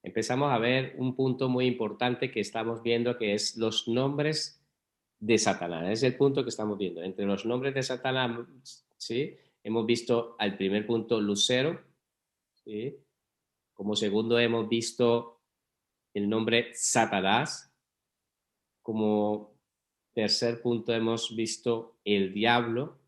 empezamos a ver un punto muy importante que estamos viendo, que es los nombres de Satanás. Es el punto que estamos viendo. Entre los nombres de Satanás, ¿sí? Hemos visto al primer punto Lucero, ¿sí? Como segundo hemos visto el nombre Satanás. Como tercer punto hemos visto el diablo.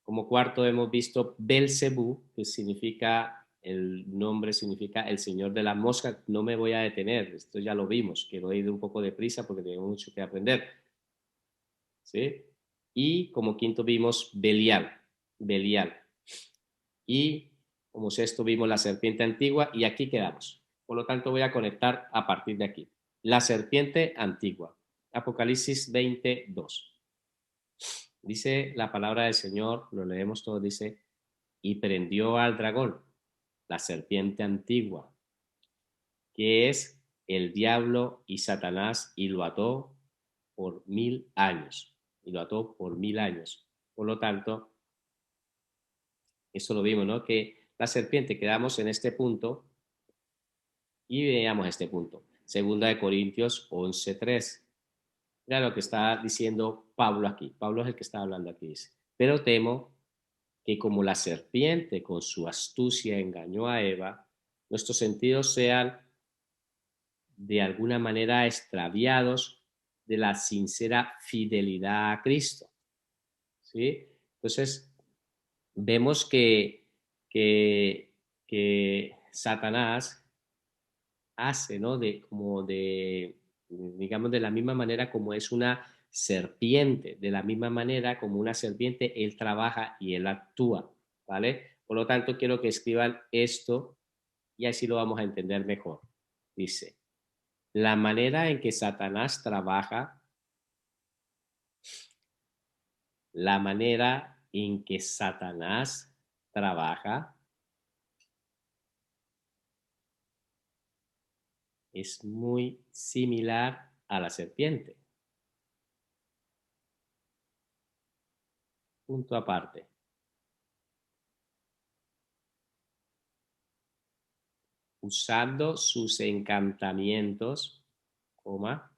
Como cuarto hemos visto Belcebú, que significa, el nombre significa el señor de la mosca. No me voy a detener, esto ya lo vimos, quiero ir un poco deprisa porque tengo mucho que aprender, ¿sí? Y como quinto vimos Belial, Belial. Y como sexto vimos la serpiente antigua y aquí quedamos. Por lo tanto voy a conectar a partir de aquí. La serpiente antigua. Apocalipsis 22. Dice la palabra del Señor, lo leemos todo, dice, y prendió al dragón, la serpiente antigua, que es el diablo y Satanás, y lo ató por 1000 años. Y lo ató por 1000 años. Por lo tanto, eso lo vimos, ¿no? Que la serpiente, quedamos en este punto y veamos este punto. Segunda de Corintios 11:3. Mira lo que está diciendo Pablo aquí. Pablo es el que está hablando aquí. Dice, pero temo que como la serpiente con su astucia engañó a Eva, nuestros sentidos sean de alguna manera extraviados de la sincera fidelidad a Cristo. ¿Sí? Entonces, vemos que, que Satanás hace, ¿no? Digamos, de la misma manera como es una serpiente, de la misma manera como una serpiente, él trabaja y él actúa, ¿vale? Por lo tanto, quiero que escriban esto y así lo vamos a entender mejor. Dice, la manera en que Satanás trabaja, la manera en que Satanás trabaja es muy similar a la serpiente. Punto aparte. Usando sus encantamientos, coma,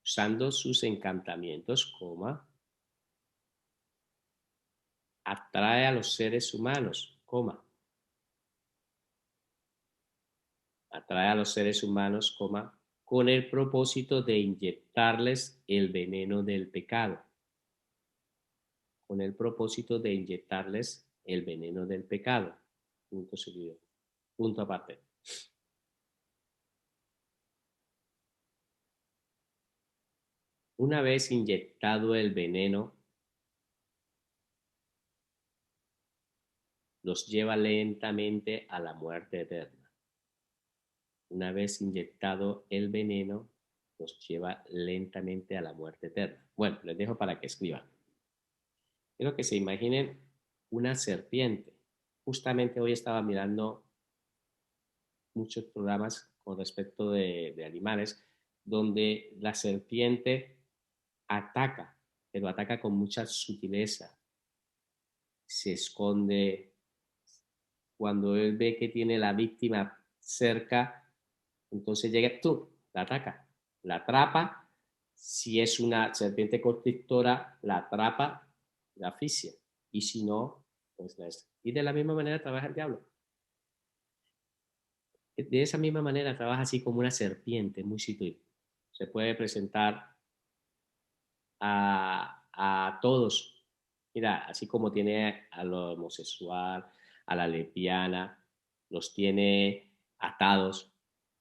usando sus encantamientos, coma, atrae a los seres humanos, coma, atrae a los seres humanos, coma, con el propósito de inyectarles el veneno del pecado, con el propósito de inyectarles el veneno del pecado. Punto seguido. Punto aparte. Una vez inyectado el veneno, los lleva lentamente a la muerte eterna. Una vez inyectado el veneno, los lleva lentamente a la muerte eterna. Bueno, les dejo para que escriban. Quiero que se imaginen una serpiente. Justamente hoy estaba mirando muchos programas con respecto de animales donde la serpiente ataca, pero ataca con mucha sutileza. Se esconde. Cuando él ve que tiene la víctima cerca, entonces llega, tú, la ataca, la atrapa. Si es una serpiente constrictora, la atrapa, la asfixia. Y si no, pues la es. Y de la misma manera trabaja el diablo. De esa misma manera trabaja así como una serpiente, muy sutil. Se puede presentar a todos. Mira, así como tiene a lo homosexual, a la lesbiana, los tiene atados,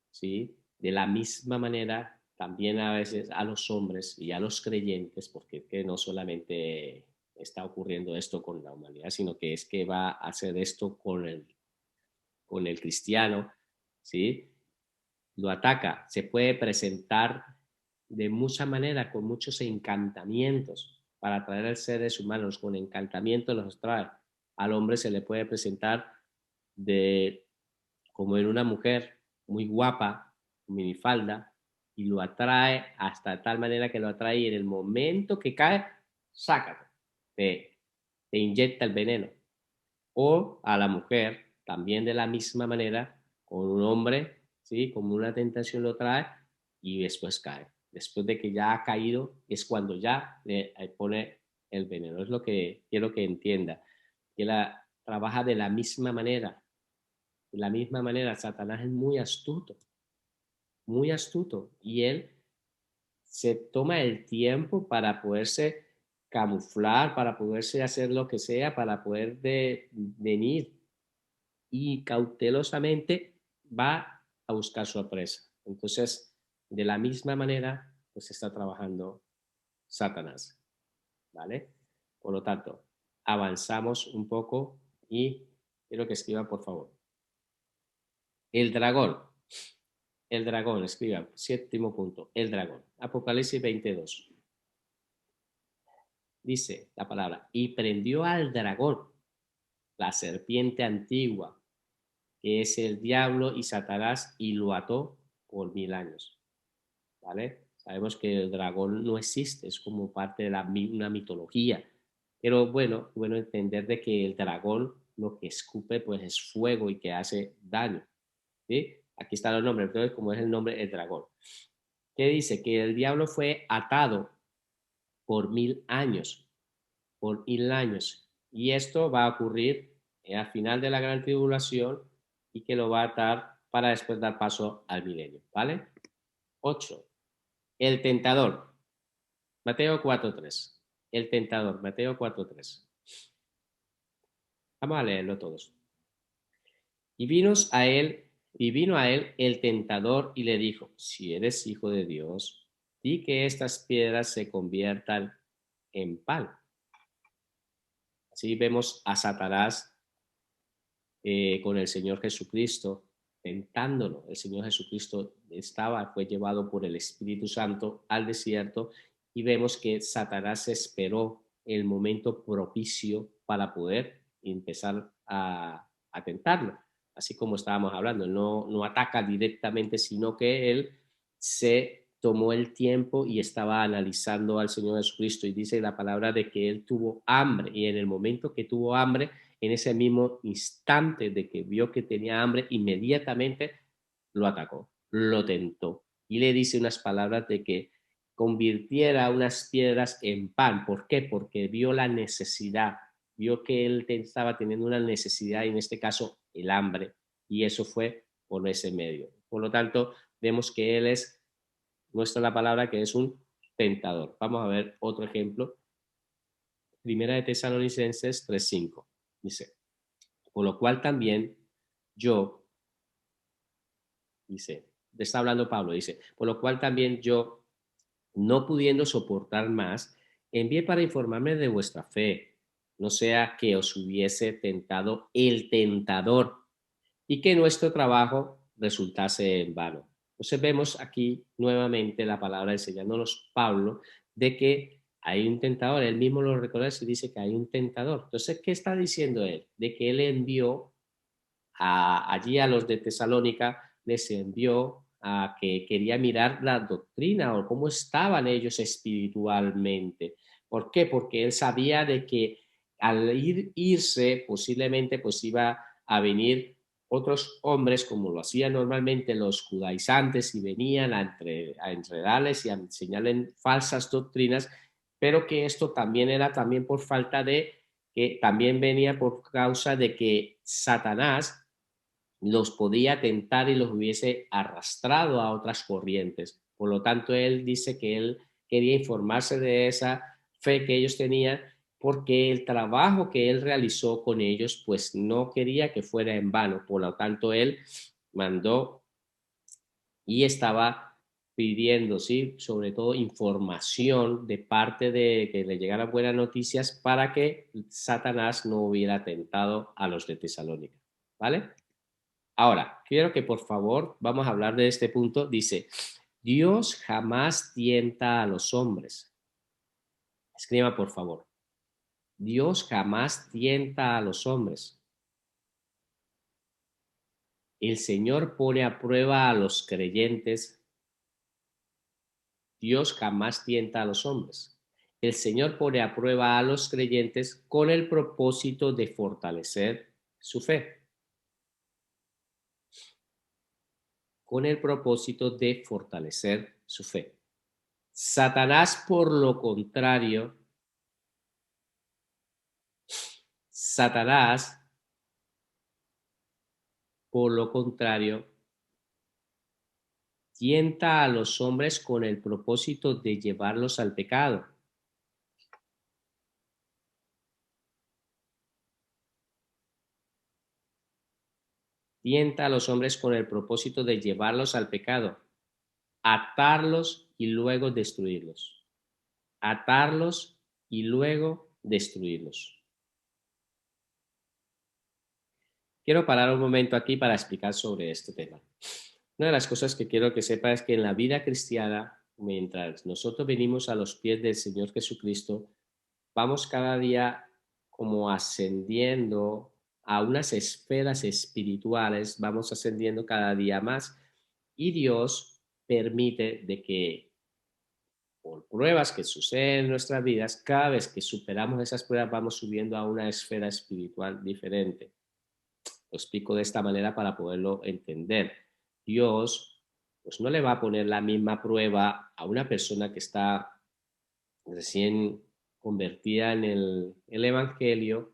¿sí? De la misma manera, también a veces a los hombres y a los creyentes, porque que no solamente está ocurriendo esto con la humanidad, sino que es que va a hacer esto con el cristiano, ¿sí? Lo ataca, se puede presentar de mucha manera, con muchos encantamientos, para atraer a seres humanos. Con encantamientos los atrae. Al hombre se le puede presentar de como en una mujer muy guapa, minifalda, y lo atrae hasta tal manera que lo atrae y en el momento que cae, sácate, te, te inyecta el veneno. O a la mujer también de la misma manera, con un hombre, ¿sí? Como una tentación lo trae y después cae. Después de que ya ha caído, es cuando ya le pone el veneno. Es lo que quiero que entienda. Que trabaja de la misma manera. De la misma manera, Satanás es muy astuto. Y él se toma el tiempo para poderse camuflar, para poderse hacer lo que sea, para poder venir y cautelosamente va a buscar su presa. Entonces, de la misma manera, pues está trabajando Satanás, ¿vale? Por lo tanto, avanzamos un poco y quiero que escriban, por favor. El dragón. El dragón, escriban, séptimo punto, el dragón. Apocalipsis 22. Dice la palabra, y prendió al dragón, la serpiente antigua, que es el diablo y Satanás, y lo ató por 1000 años. ¿Vale? Sabemos que el dragón no existe, es como parte de una mitología. Pero bueno entender de que el dragón lo que escupe pues es fuego y que hace daño. ¿Sí? Aquí está el nombre, entonces como es el nombre, el dragón. ¿Qué dice? Que el diablo fue atado por 1000 años, por 1000 años. Y esto va a ocurrir al final de la gran tribulación y que lo va a atar para después dar paso al milenio. ¿Vale? 8. El tentador. Mateo 4:3. El tentador. Mateo 4:3. Vamos a leerlo todos. Y vino a él el tentador y le dijo, si eres hijo de Dios, di que estas piedras se conviertan en pan. Así vemos a Satanás con el Señor Jesucristo tentándolo. El Señor Jesucristo fue llevado por el Espíritu Santo al desierto y vemos que Satanás esperó el momento propicio para poder empezar a tentarlo. Así como estábamos hablando, no ataca directamente, sino que él se tomó el tiempo y estaba analizando al Señor Jesucristo y dice la palabra de que él tuvo hambre y en el momento que tuvo hambre, en ese mismo instante de que vio que tenía hambre, inmediatamente lo atacó, lo tentó y le dice unas palabras de que convirtiera unas piedras en pan. ¿Por qué? Porque vio la necesidad, vio que él estaba teniendo una necesidad, y en este caso el hambre, y eso fue por ese medio. Por lo tanto, vemos que él muestra la palabra que es un tentador. Vamos a ver otro ejemplo. Primera de Tesalonicenses 3:5. Dice, por lo cual también yo, dice, está hablando Pablo, dice, por lo cual también yo, no pudiendo soportar más, envié para informarme de vuestra fe, no sea que os hubiese tentado el tentador y que nuestro trabajo resultase en vano. Entonces vemos aquí nuevamente la palabra enseñándonos Pablo de que hay un tentador, él mismo lo reconoce y dice que hay un tentador. Entonces, ¿qué está diciendo él? De que él envió allí a los de Tesalónica, les envió a que quería mirar la doctrina o cómo estaban ellos espiritualmente. ¿Por qué? Porque él sabía de que al irse posiblemente pues iba a venir otros hombres como lo hacían normalmente los judaizantes y venían a enredarles y a enseñarles falsas doctrinas, pero que esto también era también por falta de, que también venía por causa de que Satanás los podía tentar y los hubiese arrastrado a otras corrientes. Por lo tanto, él dice que él quería informarse de esa fe que ellos tenían porque el trabajo que él realizó con ellos, pues no quería que fuera en vano. Por lo tanto, él mandó y estaba pidiendo, ¿sí? Sobre todo información de parte de que le llegaran buenas noticias para que Satanás no hubiera tentado a los de Tesalónica, ¿vale? Ahora, quiero que por favor vamos a hablar de este punto. Dice, Dios jamás tienta a los hombres. Escriba por favor. Dios jamás tienta a los hombres. El Señor pone a prueba a los creyentes. Dios jamás tienta a los hombres. El Señor pone a prueba a los creyentes con el propósito de fortalecer su fe. con el propósito de fortalecer su fe. Satanás, por lo contrario, Satanás, por lo contrario, tienta a los hombres con el propósito de llevarlos al pecado. Tienta a los hombres con el propósito de llevarlos al pecado, atarlos y luego destruirlos. Atarlos y luego destruirlos. Quiero parar un momento aquí para explicar sobre este tema. Una de las cosas que quiero que sepa es que en la vida cristiana, mientras nosotros venimos a los pies del Señor Jesucristo, vamos cada día como ascendiendo a unas esferas espirituales, vamos ascendiendo cada día más y Dios permite de que por pruebas que suceden en nuestras vidas, cada vez que superamos esas pruebas vamos subiendo a una esfera espiritual diferente. Lo explico de esta manera para poderlo entender. Dios pues no le va a poner la misma prueba a una persona que está recién convertida en el Evangelio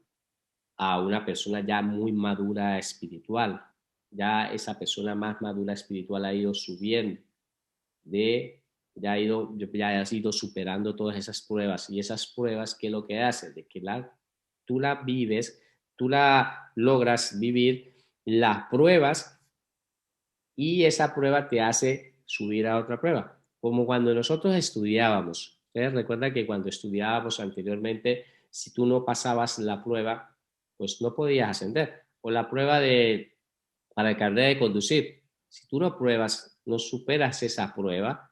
a una persona ya muy madura espiritual. Ya esa persona más madura espiritual ha ido subiendo, ya has ido superando todas esas pruebas. Y esas pruebas, ¿qué es lo que hace? De que tú la vives, tú la logras vivir, las pruebas, y esa prueba te hace subir a otra prueba. Como cuando nosotros estudiábamos. Ustedes recuerdan que cuando estudiábamos anteriormente, si tú no pasabas la prueba, pues no podías ascender. O la prueba para el carnet de conducir. Si tú no pruebas, no superas esa prueba,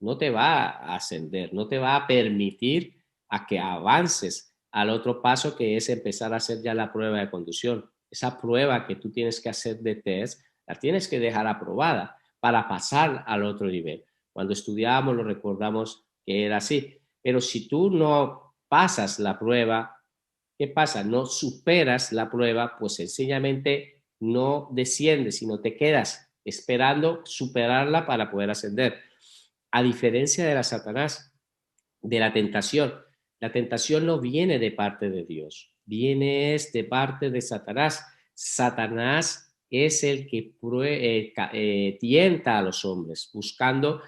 no te va a ascender, no te va a permitir a que avances al otro paso, que es empezar a hacer ya la prueba de conducción. Esa prueba que tú tienes que hacer de test, la tienes que dejar aprobada para pasar al otro nivel. Cuando estudiábamos lo recordamos que era así, pero si tú no pasas la prueba, ¿qué pasa? No superas la prueba, pues sencillamente no desciendes, sino te quedas esperando superarla para poder ascender. A diferencia de Satanás, de la tentación no viene de parte de Dios, viene de parte de Satanás. Satanás es el que tienta a los hombres, buscando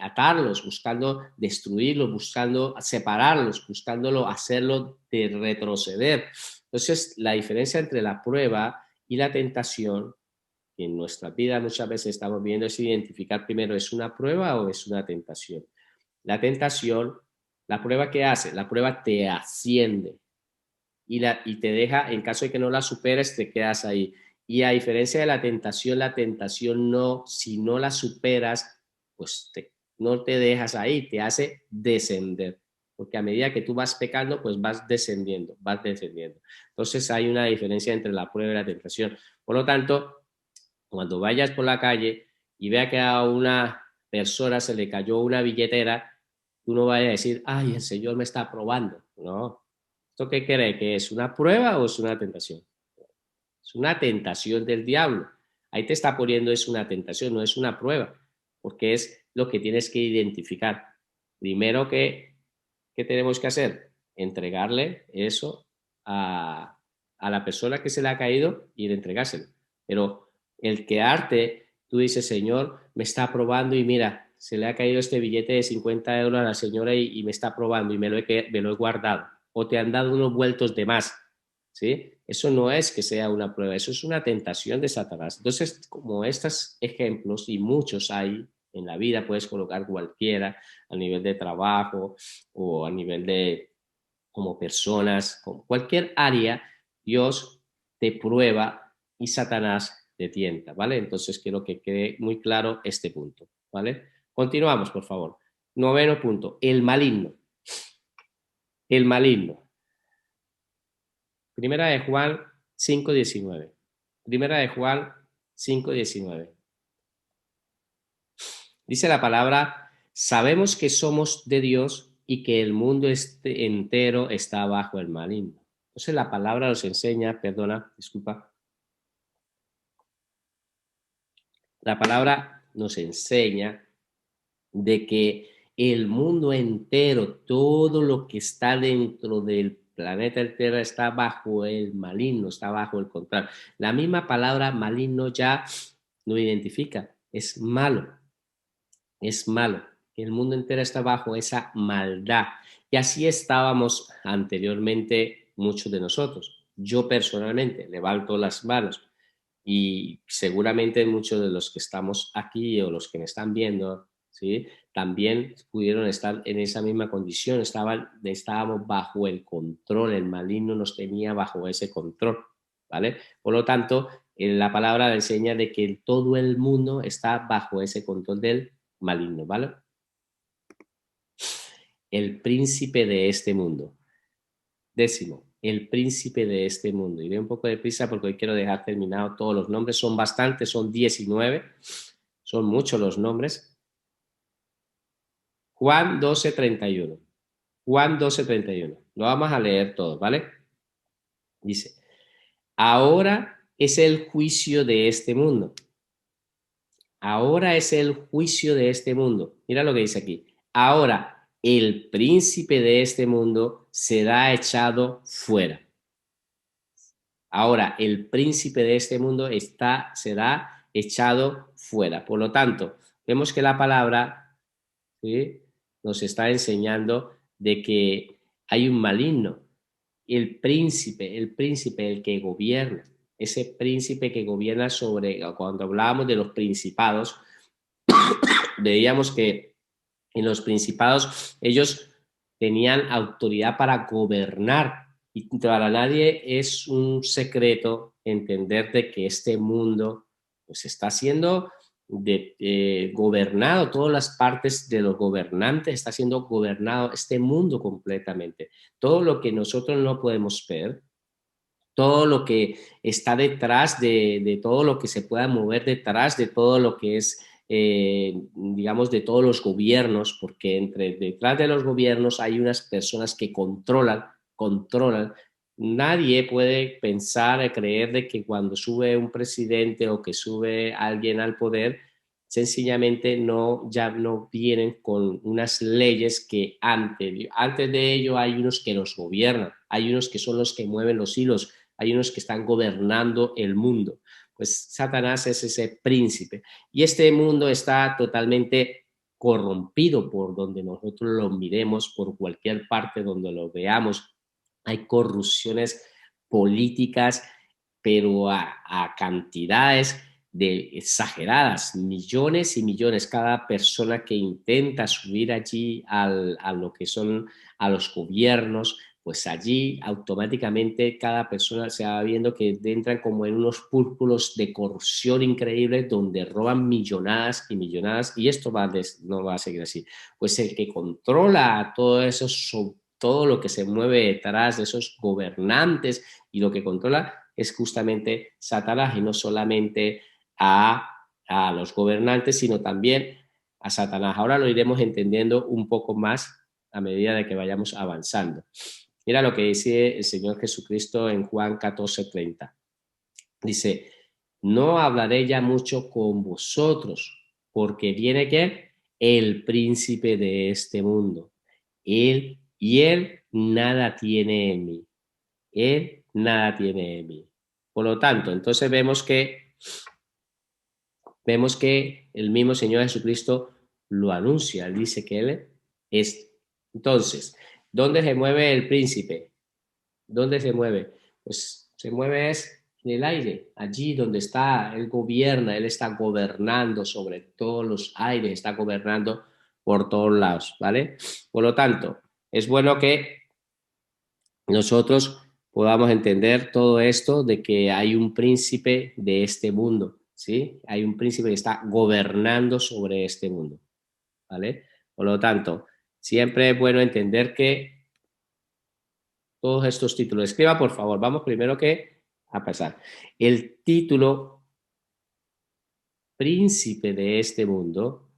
atarlos, buscando destruirlos, buscando separarlos, buscándolo hacerlo de retroceder. Entonces, la diferencia entre la prueba y la tentación que en nuestra vida muchas veces estamos viendo es identificar primero, ¿es una prueba o es una tentación? La tentación, la prueba que hace, la prueba te asciende y te deja, en caso de que no la superes, te quedas ahí. Y a diferencia de la tentación no, si no la superas, pues no te dejas ahí, te hace descender. Porque a medida que tú vas pecando, pues vas descendiendo, vas descendiendo. Entonces hay una diferencia entre la prueba y la tentación. Por lo tanto, cuando vayas por la calle y vea que a una persona se le cayó una billetera, tú no vayas a decir, ay, el Señor me está probando. No. ¿Esto qué cree? ¿Que es una prueba o es una tentación? Es una tentación del diablo. Ahí te está poniendo, es una tentación, no es una prueba, porque es lo que tienes que identificar. Primero, ¿qué tenemos que hacer? Entregarle eso a la persona que se le ha caído y de entregárselo. Pero el quedarte, tú dices, Señor, me está probando y mira, se le ha caído este billete de 50 euros a la señora y me está probando y me lo he guardado. O te han dado unos vueltos de más, ¿sí? Eso no es que sea una prueba, eso es una tentación de Satanás. Entonces, como estos ejemplos, y muchos hay en la vida, puedes colocar cualquiera a nivel de trabajo o a nivel de como personas, como cualquier área, Dios te prueba y Satanás te tienta, ¿vale? Entonces quiero que quede muy claro este punto, ¿vale? Continuamos, por favor. Noveno punto, el maligno. El maligno. Primera de Juan 5:19. Primera de Juan 5:19. Dice la palabra, sabemos que somos de Dios y que el mundo entero está bajo el maligno. Entonces la palabra nos enseña, perdona, disculpa, La palabra nos enseña de que el mundo entero, todo lo que está dentro del planeta Tierra está bajo el maligno, está bajo el control. La misma palabra maligno ya lo identifica, es malo, es malo. El mundo entero está bajo esa maldad. Y así estábamos anteriormente muchos de nosotros. Yo personalmente levanto las manos y seguramente muchos de los que estamos aquí o los que me están viendo, ¿sí? También pudieron estar en esa misma condición, estábamos bajo el control, el maligno nos tenía bajo ese control, ¿vale? Por lo tanto, la palabra enseña de que todo el mundo está bajo ese control del maligno, ¿vale? El príncipe de este mundo. Décimo, el príncipe de este mundo. Iré un poco de prisa porque hoy quiero dejar terminado todos los nombres. Son bastantes, son 19. Son muchos los nombres. Juan 12:31. Juan 12:31. Lo vamos a leer todo, ¿vale? Dice, ahora es el juicio de este mundo. Ahora es el juicio de este mundo. Mira lo que dice aquí. Ahora el príncipe de este mundo será echado fuera. Ahora el príncipe de este mundo será echado fuera. Por lo tanto, vemos que la palabra, ¿sí?, nos está enseñando de que hay un maligno, el príncipe, el que gobierna, ese príncipe que gobierna sobre, cuando hablábamos de los principados, veíamos que en los principados ellos tenían autoridad para gobernar y para nadie es un secreto entender de que este mundo pues está siendo gobernado, todas las partes de los gobernantes está siendo gobernado este mundo completamente. Todo lo que nosotros no podemos ver, todo lo que está detrás de todo lo que se pueda mover detrás de todo lo que es, digamos, de todos los gobiernos, porque detrás de los gobiernos hay unas personas que controlan. Nadie puede pensar, creer de que cuando sube un presidente o que sube alguien al poder, sencillamente ya no vienen con unas leyes que antes de ello hay unos que los gobiernan, hay unos que son los que mueven los hilos, hay unos que están gobernando el mundo. Pues Satanás es ese príncipe. Y este mundo está totalmente corrompido por donde nosotros lo miremos, por cualquier parte donde lo veamos. Hay corrupciones políticas, pero a cantidades exageradas, millones y millones. Cada persona que intenta subir allí a lo que son a los gobiernos, pues allí automáticamente cada persona se va viendo que entran como en unos círculos de corrupción increíbles donde roban millonadas y millonadas, y esto no va a seguir así. Pues el que controla todo eso, todo lo que se mueve detrás de esos gobernantes, y lo que controla es justamente Satanás, y no solamente a los gobernantes, sino también a Satanás. Ahora lo iremos entendiendo un poco más a medida de que vayamos avanzando. Mira lo que dice el Señor Jesucristo en Juan 14:30. Dice, no hablaré ya mucho con vosotros, porque viene ¿qué? El príncipe de este mundo. Él nada tiene en mí. Él nada tiene en mí. Por lo tanto, entonces vemos que el mismo Señor Jesucristo lo anuncia. Él dice que Él es. Entonces, ¿dónde se mueve el príncipe? ¿Dónde se mueve? Pues se mueve es en el aire, allí donde está, Él gobierna, Él está gobernando sobre todos los aires, está gobernando por todos lados, ¿vale? Por lo tanto, es bueno que nosotros podamos entender todo esto de que hay un príncipe de este mundo, ¿sí? Hay un príncipe que está gobernando sobre este mundo, ¿vale? Por lo tanto, siempre es bueno entender que todos estos títulos, escriba por favor, vamos primero que a pasar. El título príncipe de este mundo,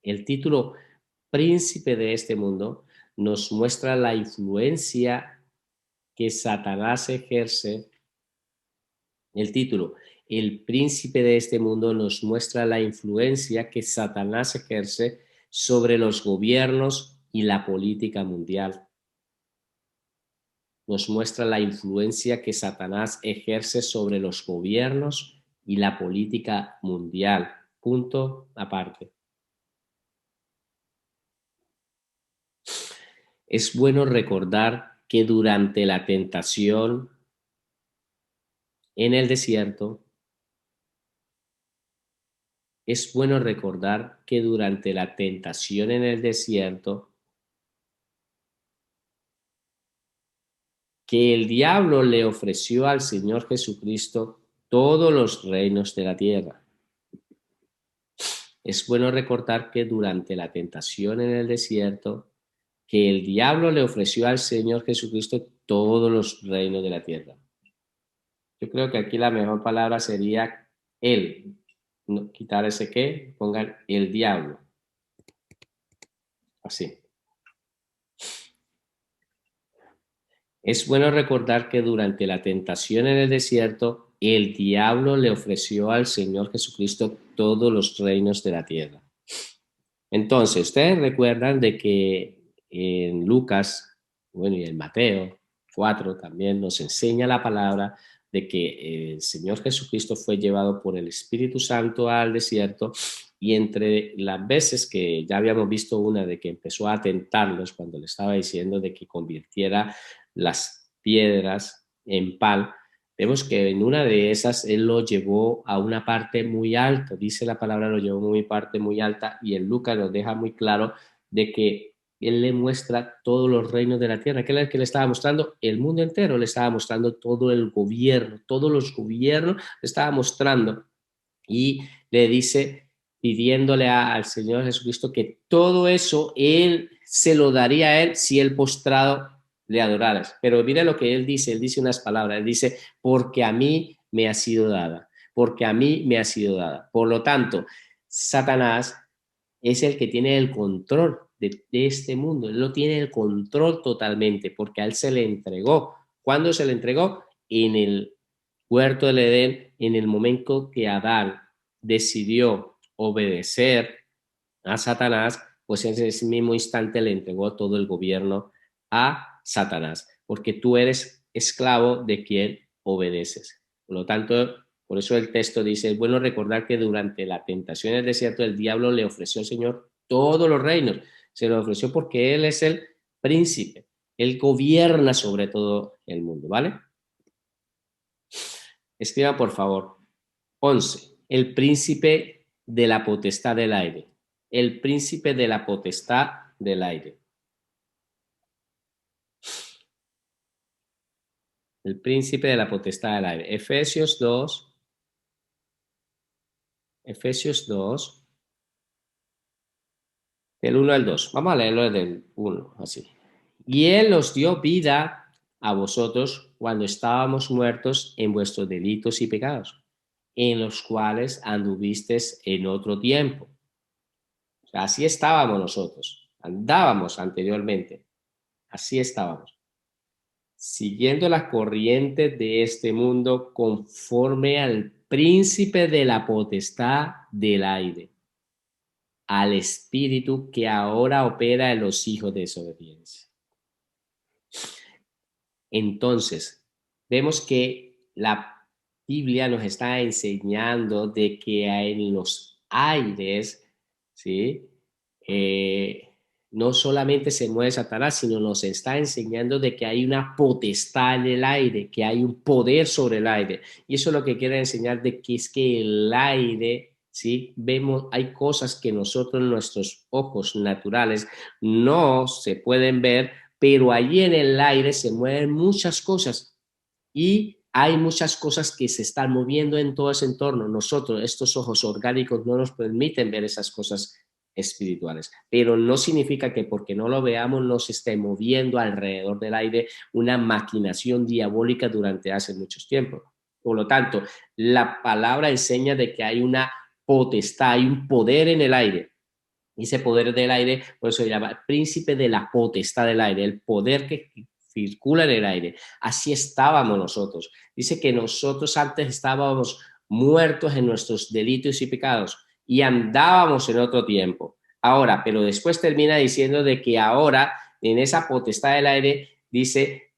el título príncipe de este mundo nos muestra la influencia que Satanás ejerce El título, El príncipe de este mundo, nos muestra la influencia que Satanás ejerce sobre los gobiernos y la política mundial. Nos muestra la influencia que Satanás ejerce sobre los gobiernos y la política mundial. Punto aparte. Es bueno recordar que durante la tentación en el desierto, es bueno recordar que durante la tentación en el desierto, que el diablo le ofreció al Señor Jesucristo todos los reinos de la tierra. Es bueno recordar que durante la tentación en el desierto, que el diablo le ofreció al Señor Jesucristo todos los reinos de la tierra. Yo creo que aquí la mejor palabra sería él. No, quitar ese que, pongan el diablo. Así. Es bueno recordar que durante la tentación en el desierto, el diablo le ofreció al Señor Jesucristo todos los reinos de la tierra. Entonces, ustedes recuerdan de que en Lucas, bueno, y en Mateo 4 también nos enseña la palabra de que el Señor Jesucristo fue llevado por el Espíritu Santo al desierto, y entre las veces que ya habíamos visto una de que empezó a tentarlos cuando le estaba diciendo de que convirtiera las piedras en pan, vemos que en una de esas él lo llevó a una parte muy alta, dice la palabra, lo llevó a una parte muy alta, y en Lucas nos deja muy claro de que él le muestra todos los reinos de la tierra. ¿Qué es lo que le estaba mostrando? El mundo entero, le estaba mostrando todo el gobierno, todos los gobiernos le estaba mostrando, y le dice, pidiéndole al Señor Jesucristo que todo eso él se lo daría a él si él postrado le adoraras. Pero mire lo que él dice unas palabras, él dice, porque a mí me ha sido dada, porque a mí me ha sido dada. Por lo tanto, Satanás es el que tiene el control de este mundo, él lo tiene el control totalmente, porque a él se le entregó. ¿Cuándo se le entregó? En el huerto del Edén, en el momento que Adán decidió obedecer a Satanás, pues en ese mismo instante le entregó todo el gobierno a Satanás, porque tú eres esclavo de quien obedeces. Por lo tanto, por eso el texto dice, es bueno recordar que durante la tentación en el desierto el diablo le ofreció al Señor todos los reinos. Se lo ofreció porque Él es el príncipe. Él gobierna sobre todo el mundo, ¿vale? Escriba, por favor. 11. El príncipe de la potestad del aire. El príncipe de la potestad del aire. El príncipe de la potestad del aire. Efesios 2. Efesios 2. Del 1 al 2. Vamos a leerlo del 1, así. Y Él os dio vida a vosotros cuando estábamos muertos en vuestros delitos y pecados, en los cuales anduvisteis en otro tiempo. O sea, así estábamos nosotros, andábamos anteriormente, así estábamos, siguiendo las corrientes de este mundo conforme al príncipe de la potestad del aire, al espíritu que ahora opera en los hijos de desobediencia. Entonces, vemos que la Biblia nos está enseñando de que en los aires, ¿sí? No solamente se mueve Satanás, sino nos está enseñando de que hay una potestad en el aire, que hay un poder sobre el aire. Y eso es lo que quiere enseñar, de que es que el aire, ¿sí? Vemos, hay cosas que nosotros, nuestros ojos naturales, no se pueden ver, pero allí en el aire se mueven muchas cosas, y hay muchas cosas que se están moviendo en todo ese entorno. Nosotros, estos ojos orgánicos, no nos permiten ver esas cosas espirituales, pero no significa que porque no lo veamos no se esté moviendo alrededor del aire una maquinación diabólica durante hace muchos tiempos. Por lo tanto, la palabra enseña de que hay una potestad, hay un poder en el aire. Ese poder del aire, por eso se llama príncipe de la potestad del aire, el poder que circula en el aire. Así estábamos nosotros. Dice que nosotros antes estábamos muertos en nuestros delitos y pecados y andábamos en otro tiempo. Ahora, pero después termina diciendo de que ahora, en esa potestad del aire, dice,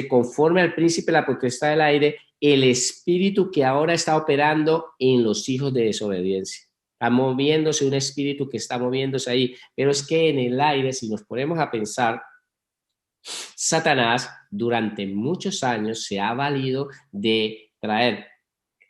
conforme al príncipe de la potestad del aire, el espíritu que ahora está operando en los hijos de desobediencia. Está moviéndose un espíritu que está moviéndose ahí, pero es que en el aire, si nos ponemos a pensar, Satanás durante muchos años se ha valido de traer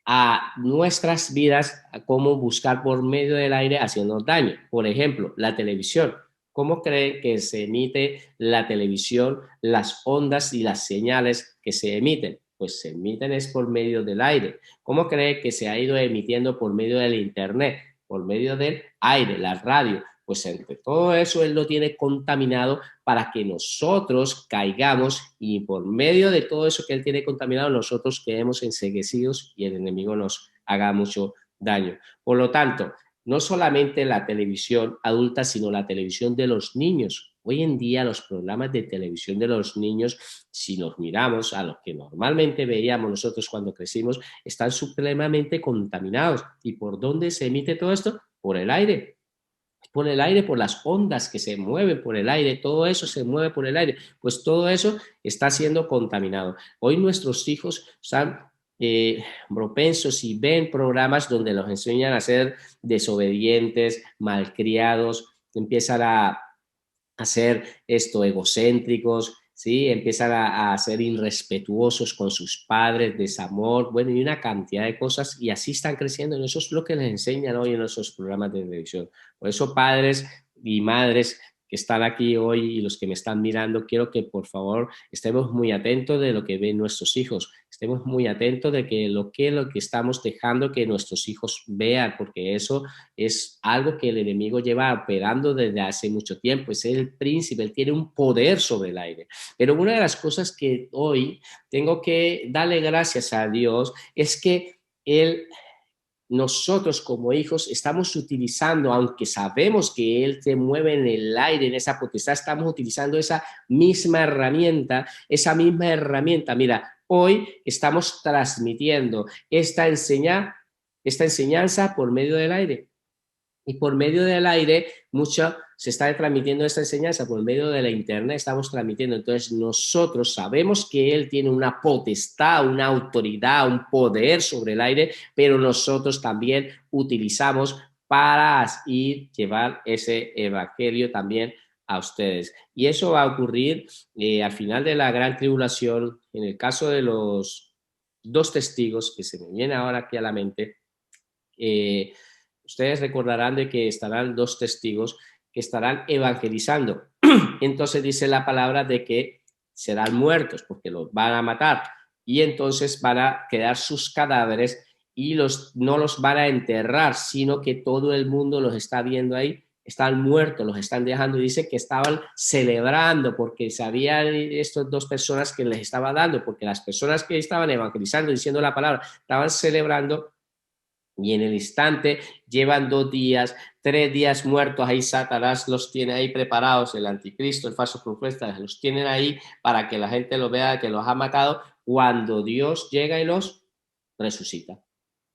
a nuestras vidas a cómo buscar por medio del aire haciendo daño. Por ejemplo, la televisión. ¿Cómo creen que se emite la televisión, las ondas y las señales que se emiten? Pues se emiten es por medio del aire. ¿Cómo creen que se ha ido emitiendo por medio del internet? Por medio del aire, la radio. Pues entre todo eso él lo tiene contaminado para que nosotros caigamos y por medio de todo eso que él tiene contaminado, nosotros quedemos enceguecidos y el enemigo nos haga mucho daño. Por lo tanto, no solamente la televisión adulta, sino la televisión de los niños. Hoy en día los programas de televisión de los niños, si nos miramos a los que normalmente veíamos nosotros cuando crecimos, están supremamente contaminados. ¿Y por dónde se emite todo esto? Por el aire. Por el aire, por las ondas que se mueven por el aire, todo eso se mueve por el aire, pues todo eso está siendo contaminado. Hoy nuestros hijos están propensos y ven programas donde los enseñan a ser desobedientes, malcriados, empiezan a ser egocéntricos, ¿sí? Empiezan a ser irrespetuosos con sus padres, desamor, bueno, y una cantidad de cosas, y así están creciendo, y eso es lo que les enseñan hoy en esos programas de televisión. Por eso, padres y madres que están aquí hoy y los que me están mirando, quiero que por favor estemos muy atentos de lo que ven nuestros hijos, estemos muy atentos de que lo que estamos dejando que nuestros hijos vean, porque eso es algo que el enemigo lleva operando desde hace mucho tiempo, es el príncipe, él tiene un poder sobre el aire. Pero una de las cosas que hoy tengo que darle gracias a Dios es que él, nosotros como hijos estamos utilizando, aunque sabemos que Él se mueve en el aire, en esa potestad, estamos utilizando esa misma herramienta, Mira, hoy estamos transmitiendo esta enseñanza por medio del aire. Y por medio del aire, mucho se está transmitiendo esta enseñanza, por medio de la internet estamos transmitiendo. Entonces nosotros sabemos que Él tiene una potestad, una autoridad, un poder sobre el aire, pero nosotros también utilizamos para ir llevar ese evangelio también a ustedes. Y eso va a ocurrir al final de la gran tribulación, en el caso de los dos testigos que se me viene ahora aquí a la mente. Ustedes recordarán de que estarán dos testigos que estarán evangelizando. Entonces dice la palabra de que serán muertos porque los van a matar y entonces van a quedar sus cadáveres y no los van a enterrar, sino que todo el mundo los está viendo ahí, están muertos, los están dejando. Y dice que estaban celebrando porque sabían estas dos personas que les estaba dando, porque las personas que estaban evangelizando, diciendo la palabra, estaban celebrando. Y en el instante llevan 2 días, 3 días muertos, ahí Satanás los tiene ahí preparados, el anticristo, el falso profeta, los tienen ahí para que la gente lo vea, que los ha matado, cuando Dios llega y los resucita.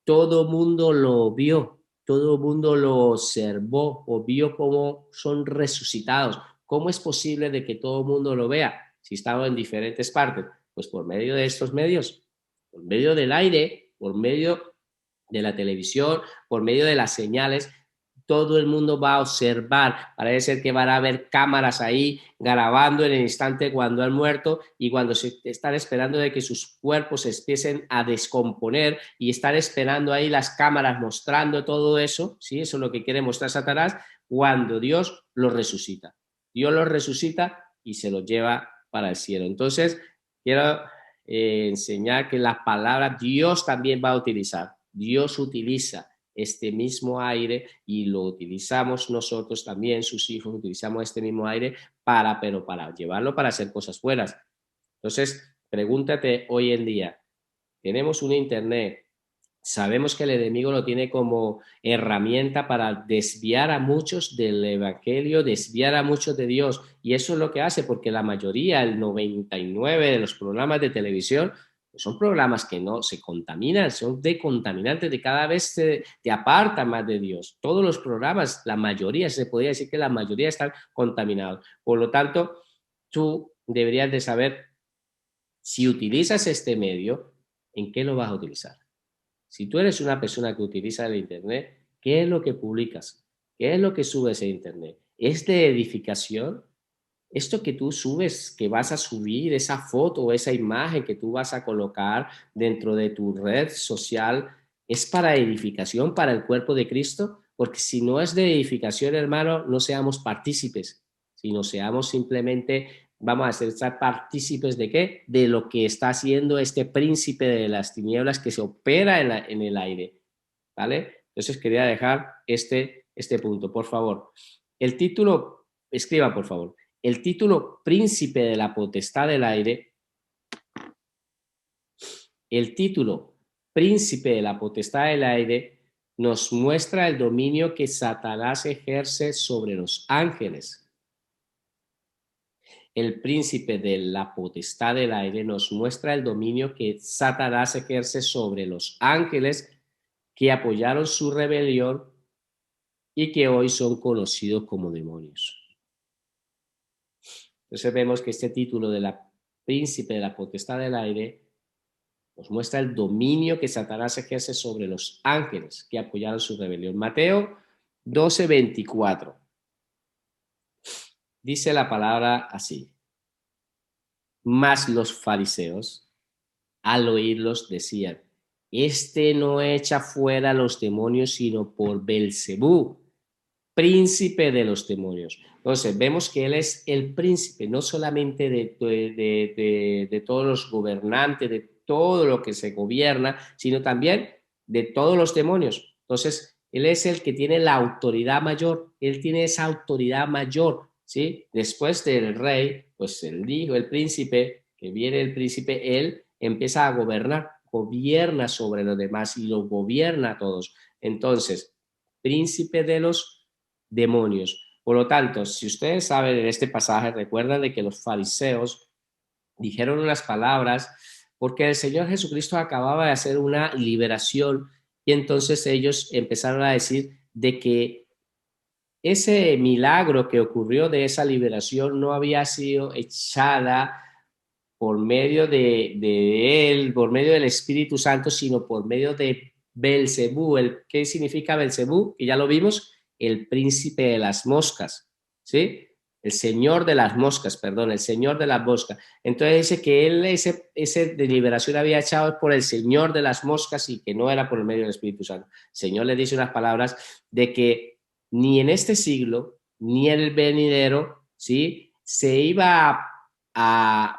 Todo mundo lo vio, todo mundo lo observó o vio cómo son resucitados. ¿Cómo es posible de que todo mundo lo vea si estaba en diferentes partes? Pues por medio de estos medios, por medio del aire, por medio de la televisión, por medio de las señales, todo el mundo va a observar. Parece ser que van a haber cámaras ahí grabando en el instante cuando han muerto y cuando se están esperando de que sus cuerpos se empiecen a descomponer y están esperando ahí las cámaras mostrando todo eso, ¿sí? Eso es lo que quiere mostrar Satanás cuando Dios los resucita. Dios los resucita y se los lleva para el cielo. Entonces, quiero enseñar que la palabra Dios también va a utilizar. Dios utiliza este mismo aire y lo utilizamos nosotros también, sus hijos, utilizamos este mismo aire pero para llevarlo para hacer cosas buenas. Entonces, pregúntate hoy en día, tenemos un internet, sabemos que el enemigo lo tiene como herramienta para desviar a muchos del evangelio, desviar a muchos de Dios. Y eso es lo que hace, porque la mayoría, el 99 de los programas de televisión, pues son programas que no se contaminan, son decontaminantes, de cada vez te apartan más de Dios. Todos los programas, la mayoría, se podría decir que la mayoría están contaminados. Por lo tanto, tú deberías de saber si utilizas este medio, ¿en qué lo vas a utilizar? Si tú eres una persona que utiliza el Internet, ¿qué es lo que publicas? ¿Qué es lo que subes a Internet? ¿Es de edificación? Esto que tú subes, que vas a subir, esa foto o esa imagen que tú vas a colocar dentro de tu red social, ¿es para edificación, para el cuerpo de Cristo? Porque si no es de edificación, hermano, no seamos partícipes, sino seamos simplemente, vamos a ser partícipes de qué? De lo que está haciendo este príncipe de las tinieblas que se opera en el aire, ¿vale? Entonces quería dejar este punto, por favor. El título, escriba, por favor. El título Príncipe de la Potestad del Aire, el título Príncipe de la Potestad del Aire nos muestra el dominio que Satanás ejerce sobre los ángeles. El príncipe de la potestad del aire nos muestra el dominio que Satanás ejerce sobre los ángeles que apoyaron su rebelión y que hoy son conocidos como demonios. Entonces vemos que este título de la príncipe de la potestad del aire nos muestra el dominio que Satanás ejerce sobre los ángeles que apoyaron su rebelión. Mateo 12:24. Dice la palabra así: mas los fariseos, al oírlos, decían: este no echa fuera a los demonios, sino por Belcebú, príncipe de los demonios. Entonces, vemos que él es el príncipe, no solamente de todos los gobernantes, de todo lo que se gobierna, sino también de todos los demonios. Entonces, él es el que tiene la autoridad mayor, él tiene esa autoridad mayor, ¿sí? Después del rey, pues el hijo, el príncipe, que viene el príncipe, él empieza a gobernar, gobierna sobre los demás y los gobierna a todos. Entonces, príncipe de los demonios. Por lo tanto, si ustedes saben en este pasaje, recuerdan de que los fariseos dijeron unas palabras porque el Señor Jesucristo acababa de hacer una liberación y entonces ellos empezaron a decir de que ese milagro que ocurrió de esa liberación no había sido echada por medio de él, por medio del Espíritu Santo, sino por medio de Belcebú. ¿Qué significa Belcebú? Que ya lo vimos, el príncipe de las moscas, ¿sí? El señor de las moscas, perdón, el señor de las moscas. Entonces dice que él ese de liberación había echado por el señor de las moscas y que no era por el medio del Espíritu Santo. El Señor le dice unas palabras de que ni en este siglo, ni en el venidero, ¿sí? Se iba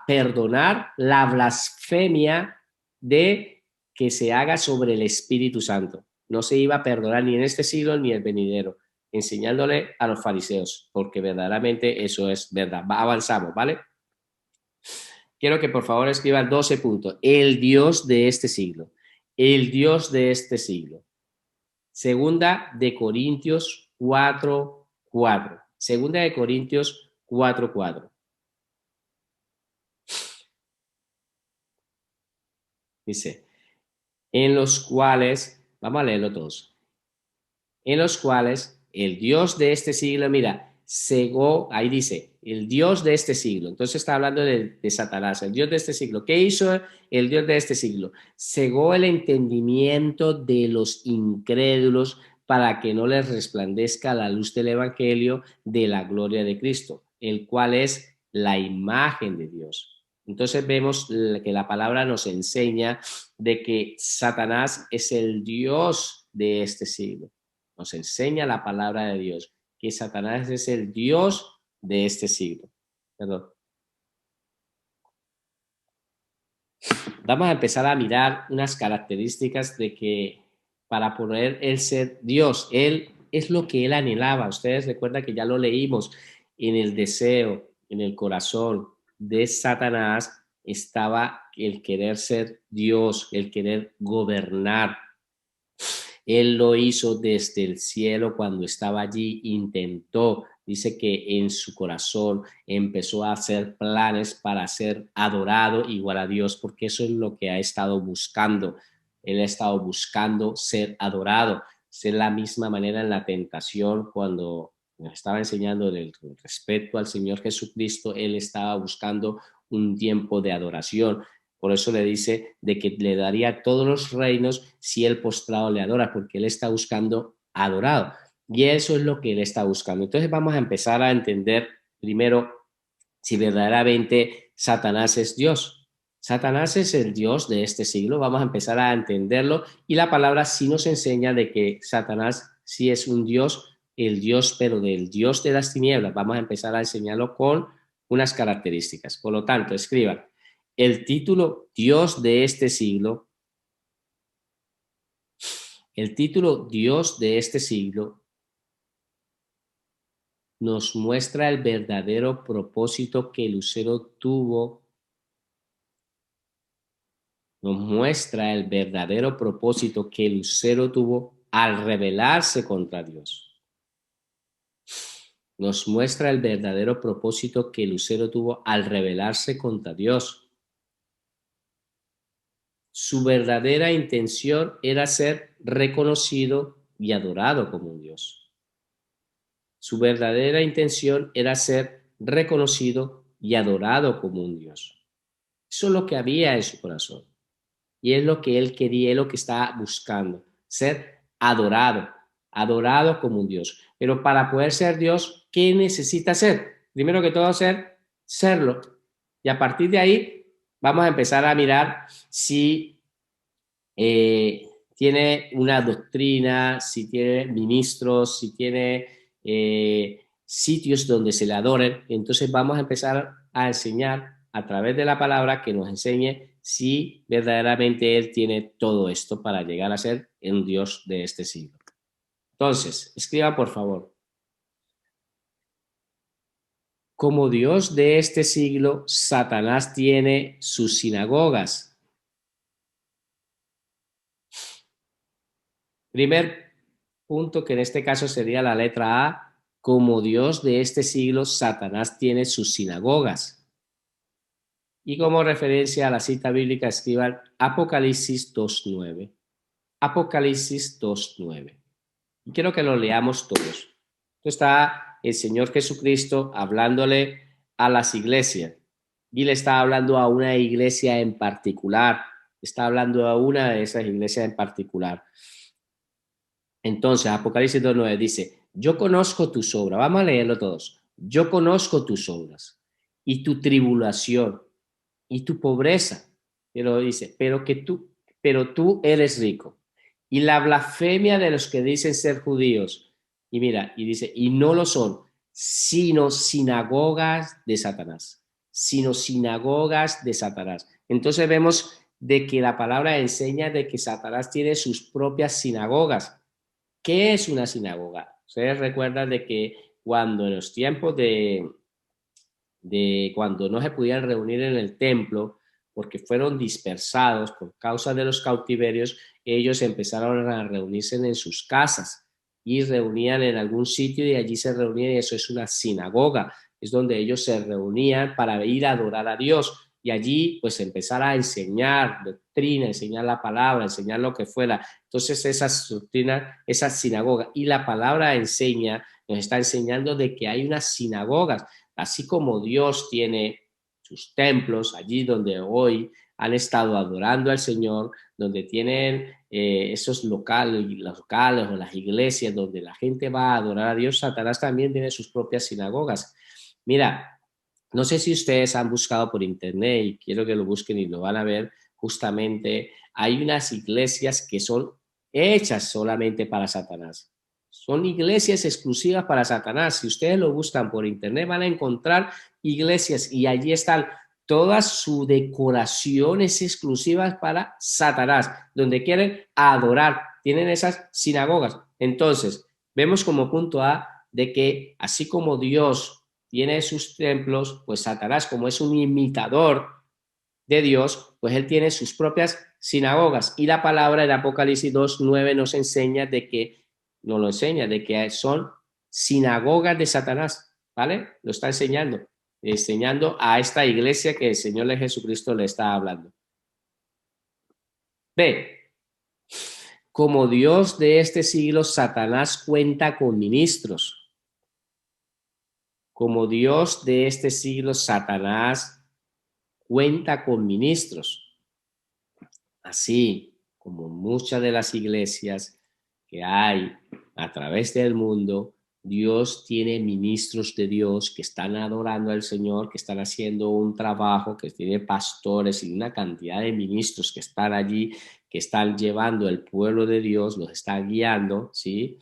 perdonar la blasfemia de que se haga sobre el Espíritu Santo. No se iba a perdonar ni en este siglo ni en el venidero, enseñándole a los fariseos, porque verdaderamente eso es verdad. Avanzamos, ¿vale? Quiero que por favor escriban 12 puntos. El Dios de este siglo. El Dios de este siglo. Segunda de Corintios 4:4. Segunda de Corintios 4:4. Dice, en los cuales, vamos a leerlo todos, en los cuales el Dios de este siglo, mira, cegó, ahí dice, el Dios de este siglo, entonces está hablando de Satanás, el Dios de este siglo. ¿Qué hizo el Dios de este siglo? Cegó el entendimiento de los incrédulos para que no les resplandezca la luz del Evangelio de la gloria de Cristo, el cual es la imagen de Dios. Entonces vemos que la palabra nos enseña de que Satanás es el Dios de este siglo. Nos enseña la palabra de Dios que Satanás es el Dios de este siglo. Perdón. Vamos a empezar a mirar unas características de que para poder él ser Dios, él es lo que él anhelaba. Ustedes recuerdan que ya lo leímos en el deseo, en el corazón de Satanás estaba el querer ser Dios, el querer gobernar. Él lo hizo desde el cielo cuando estaba allí, intentó, dice que en su corazón empezó a hacer planes para ser adorado igual a Dios, porque eso es lo que ha estado buscando. Él ha estado buscando ser adorado, ser la misma manera en la tentación cuando nos estaba enseñando del respeto al Señor Jesucristo, él estaba buscando un tiempo de adoración. Por eso le dice de que le daría todos los reinos si él postrado le adora, porque él está buscando adorado. Y eso es lo que él está buscando. Entonces vamos a empezar a entender primero si verdaderamente Satanás es Dios. Satanás es el Dios de este siglo. Vamos a empezar a entenderlo. Y la palabra sí nos enseña de que Satanás sí es un Dios, el Dios, pero del Dios de las tinieblas. Vamos a empezar a enseñarlo con unas características. Por lo tanto, escriban el título Dios de este siglo. El título Dios de este siglo nos muestra el verdadero propósito que Lucero tuvo, nos muestra el verdadero propósito que Lucero tuvo al rebelarse contra Dios. Nos muestra el verdadero propósito que Lucero tuvo al rebelarse contra Dios. Su verdadera intención era ser reconocido y adorado como un Dios. Su verdadera intención era ser reconocido y adorado como un Dios. Eso es lo que había en su corazón. Y es lo que él quería, es lo que estaba buscando, ser adorado, adorado como un Dios. Pero para poder ser Dios, ¿qué necesita ser? Primero que todo, serlo. Y a partir de ahí, vamos a empezar a mirar si tiene una doctrina, si tiene ministros, si tiene sitios donde se le adoren. Entonces vamos a empezar a enseñar a través de la palabra que nos enseñe si verdaderamente Él tiene todo esto para llegar a ser un Dios de este siglo. Entonces, escriba por favor. Como Dios de este siglo, Satanás tiene sus sinagogas. Primer punto, que en este caso sería la letra A. Como Dios de este siglo, Satanás tiene sus sinagogas. Y como referencia a la cita bíblica, escriban Apocalipsis 2.9. Apocalipsis 2.9. Y quiero que lo leamos todos. Esto está el Señor Jesucristo hablándole a las iglesias. Y le está hablando a una iglesia en particular. Está hablando a una de esas iglesias en particular. Entonces, Apocalipsis 2.9 dice, yo conozco tus obras. Vamos a leerlo todos. Yo conozco tus obras y tu tribulación y tu pobreza. Pero dice, pero tú eres rico. Y la blasfemia de los que dicen ser judíos. Y mira, y dice, y no lo son, sino sinagogas de Satanás. Sino sinagogas de Satanás. Entonces vemos de que la palabra enseña de que Satanás tiene sus propias sinagogas. ¿Qué es una sinagoga? Ustedes recuerdan de que cuando en los tiempos de cuando no se pudieran reunir en el templo, porque fueron dispersados por causa de los cautiverios, ellos empezaron a reunirse en sus casas y reunían en algún sitio y allí se reunían y eso es una sinagoga, es donde ellos se reunían para ir a adorar a Dios y allí pues empezar a enseñar doctrina, enseñar la palabra, enseñar lo que fuera. Entonces esas doctrinas, esa sinagoga y la palabra enseña, nos está enseñando de que hay unas sinagogas, así como Dios tiene sus templos allí donde hoy han estado adorando al Señor, donde tienen esos locales o las iglesias donde la gente va a adorar a Dios, Satanás también tiene sus propias sinagogas. Mira, no sé si ustedes han buscado por internet y quiero que lo busquen y lo van a ver justamente. Hay unas iglesias que son hechas solamente para Satanás. Son iglesias exclusivas para Satanás. Si ustedes lo buscan por internet van a encontrar iglesias y allí están todas sus decoraciones exclusivas para Satanás, donde quieren adorar. Tienen esas sinagogas. Entonces, vemos como punto A de que así como Dios tiene sus templos, pues Satanás, como es un imitador de Dios, pues él tiene sus propias sinagogas. Y la palabra en Apocalipsis 2:9 nos enseña de que, son sinagogas de Satanás, ¿vale? Lo está enseñando a esta iglesia que el Señor de Jesucristo le está hablando. B. Como Dios de este siglo, Satanás cuenta con ministros. Como Dios de este siglo, Satanás cuenta con ministros. Así como muchas de las iglesias que hay a través del mundo, Dios tiene ministros de Dios que están adorando al Señor, que están haciendo un trabajo, que tiene pastores y una cantidad de ministros que están allí, que están llevando el pueblo de Dios, los están guiando, ¿sí?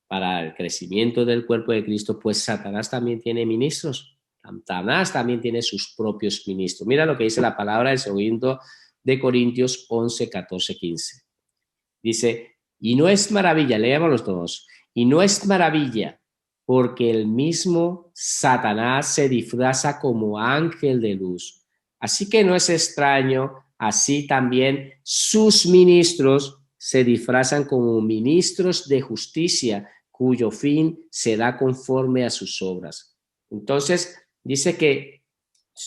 Para el crecimiento del cuerpo de Cristo. Pues Satanás también tiene ministros. Satanás también tiene sus propios ministros. Mira lo que dice la palabra del segundo de Corintios 11, 14, 15. Dice, y no es maravilla, leámoslos todos, y no es maravilla porque el mismo Satanás se disfraza como ángel de luz. Así que no es extraño, así también sus ministros se disfrazan como ministros de justicia, cuyo fin será conforme a sus obras. Entonces, dice que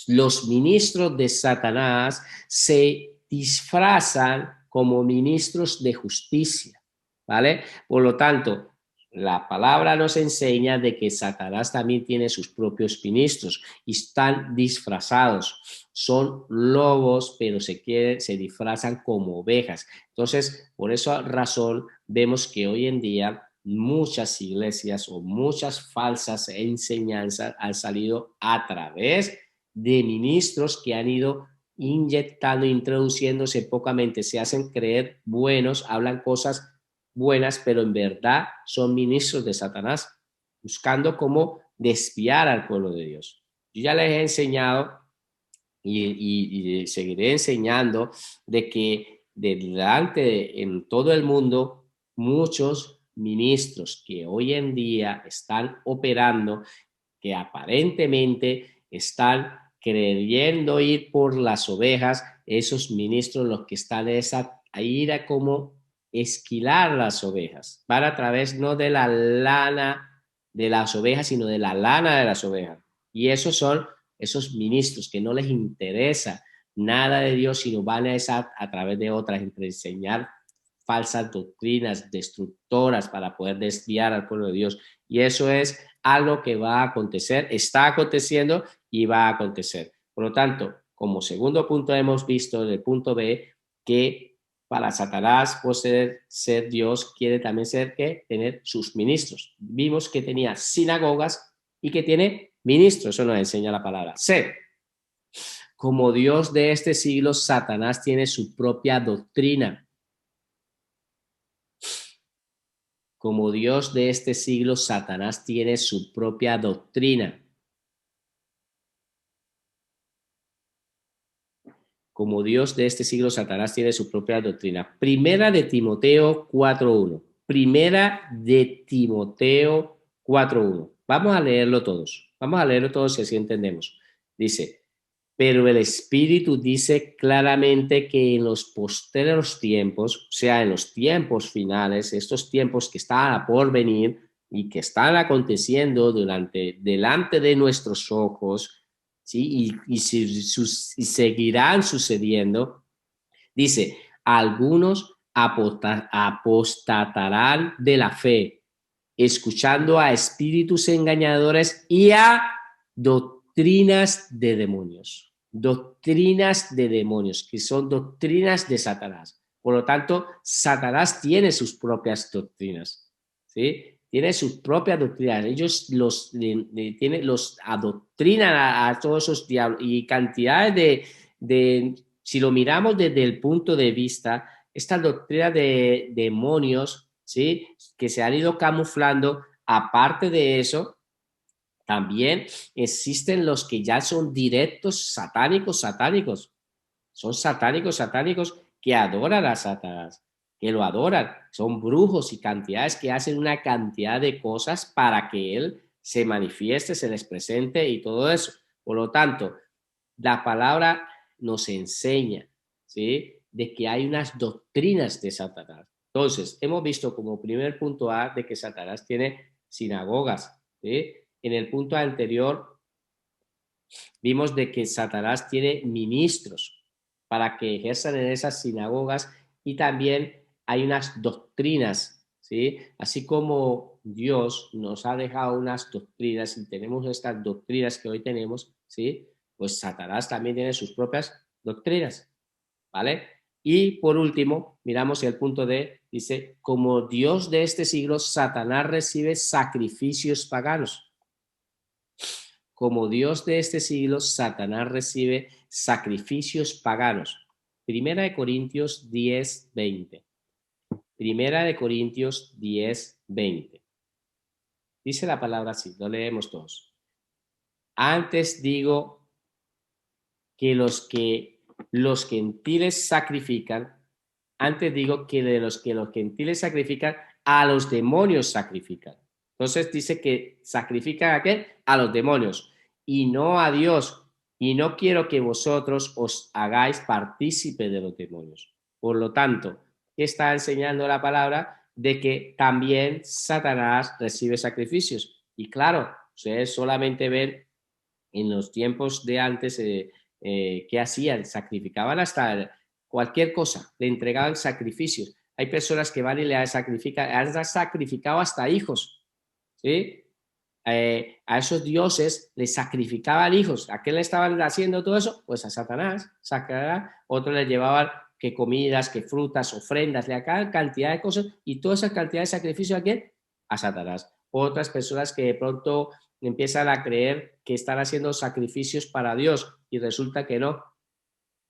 los ministros de Satanás se disfrazan como ministros de justicia, ¿vale? Por lo tanto, la palabra nos enseña de que Satanás también tiene sus propios ministros y están disfrazados. Son lobos, pero se disfrazan como ovejas. Entonces, por esa razón, vemos que hoy en día muchas iglesias o muchas falsas enseñanzas han salido a través de ministros que han ido inyectando, introduciéndose pocamente, se hacen creer buenos, hablan cosas buenas, pero en verdad son ministros de Satanás, buscando cómo desviar al pueblo de Dios. Yo ya les he enseñado y seguiré enseñando de que delante en todo el mundo muchos ministros que hoy en día están operando, que aparentemente están creyendo ir por las ovejas, esos ministros los que están es a ir a como esquilar las ovejas, van a través no de la lana de las ovejas, sino de la lana de las ovejas. Y esos son esos ministros que no les interesa nada de Dios, sino van a través de otras, enseñar falsas doctrinas destructoras para poder desviar al pueblo de Dios. Y eso es algo que va a acontecer, está aconteciendo y va a acontecer. Por lo tanto, como segundo punto hemos visto en el punto B que para Satanás poseer ser Dios quiere también ser que tener sus ministros. Vimos que tenía sinagogas y que tiene ministros, eso nos enseña la palabra. C. Como Dios de este siglo, Satanás tiene su propia doctrina. Como Dios de este siglo, Satanás tiene su propia doctrina. Como Dios de este siglo, Satanás tiene su propia doctrina. Primera de Timoteo 4:1. Primera de Timoteo 4:1. Vamos a leerlo todos. Vamos a leerlo todos si así entendemos. Dice, pero el Espíritu dice claramente que en los postreros tiempos, o sea, en los tiempos finales, estos tiempos que están por venir y que están aconteciendo delante de nuestros ojos, ¿sí? Y seguirán sucediendo, dice, algunos apostatarán de la fe, escuchando a espíritus engañadores y a doctrinas de demonios. Doctrinas de demonios, que son doctrinas de Satanás. Por lo tanto, Satanás tiene sus propias doctrinas, ¿sí? Tiene sus propias doctrinas. Ellos los adoctrinan a todos esos diablos y cantidades si lo miramos desde el punto de vista, esta doctrina de demonios, ¿sí? Que se han ido camuflando, aparte de eso, también existen los que ya son directos satánicos. Son satánicos que adoran a Satanás, que lo adoran. Son brujos y cantidades que hacen una cantidad de cosas para que él se manifieste, se les presente y todo eso. Por lo tanto, la palabra nos enseña, ¿sí? de que hay unas doctrinas de Satanás. Entonces, hemos visto como primer punto A de que Satanás tiene sinagogas, ¿sí? En el punto anterior vimos de que Satanás tiene ministros para que ejerzan en esas sinagogas y también hay unas doctrinas, ¿sí? Así como Dios nos ha dejado unas doctrinas y tenemos estas doctrinas que hoy tenemos, ¿sí? Pues Satanás también tiene sus propias doctrinas, ¿vale? Y por último, miramos el punto D, dice, como Dios de este siglo, Satanás recibe sacrificios paganos. Como Dios de este siglo, Satanás recibe sacrificios paganos. Primera de Corintios 10, 20. Primera de Corintios 10, 20. Dice la palabra así, lo leemos todos. Antes digo que los gentiles sacrifican, antes digo que de los que los gentiles sacrifican, a los demonios sacrifican. Entonces dice que sacrifican a qué? A los demonios y no a Dios. Y no quiero que vosotros os hagáis partícipe de los demonios. Por lo tanto, ¿qué está enseñando la palabra? De que también Satanás recibe sacrificios. Y claro, ustedes solamente ven en los tiempos de antes, ¿qué hacían? Sacrificaban hasta cualquier cosa, le entregaban sacrificios. Hay personas que van y le sacrifican, han sacrificado hasta hijos, ¿sí? A esos dioses les sacrificaban hijos. ¿A qué le estaban haciendo todo eso? Pues a Satanás. Otros le llevaban que comidas, que frutas, ofrendas, le sacaban cantidad de cosas y toda esa cantidad de sacrificio ¿a quién? A Satanás. Otras personas que de pronto empiezan a creer que están haciendo sacrificios para Dios y resulta que no,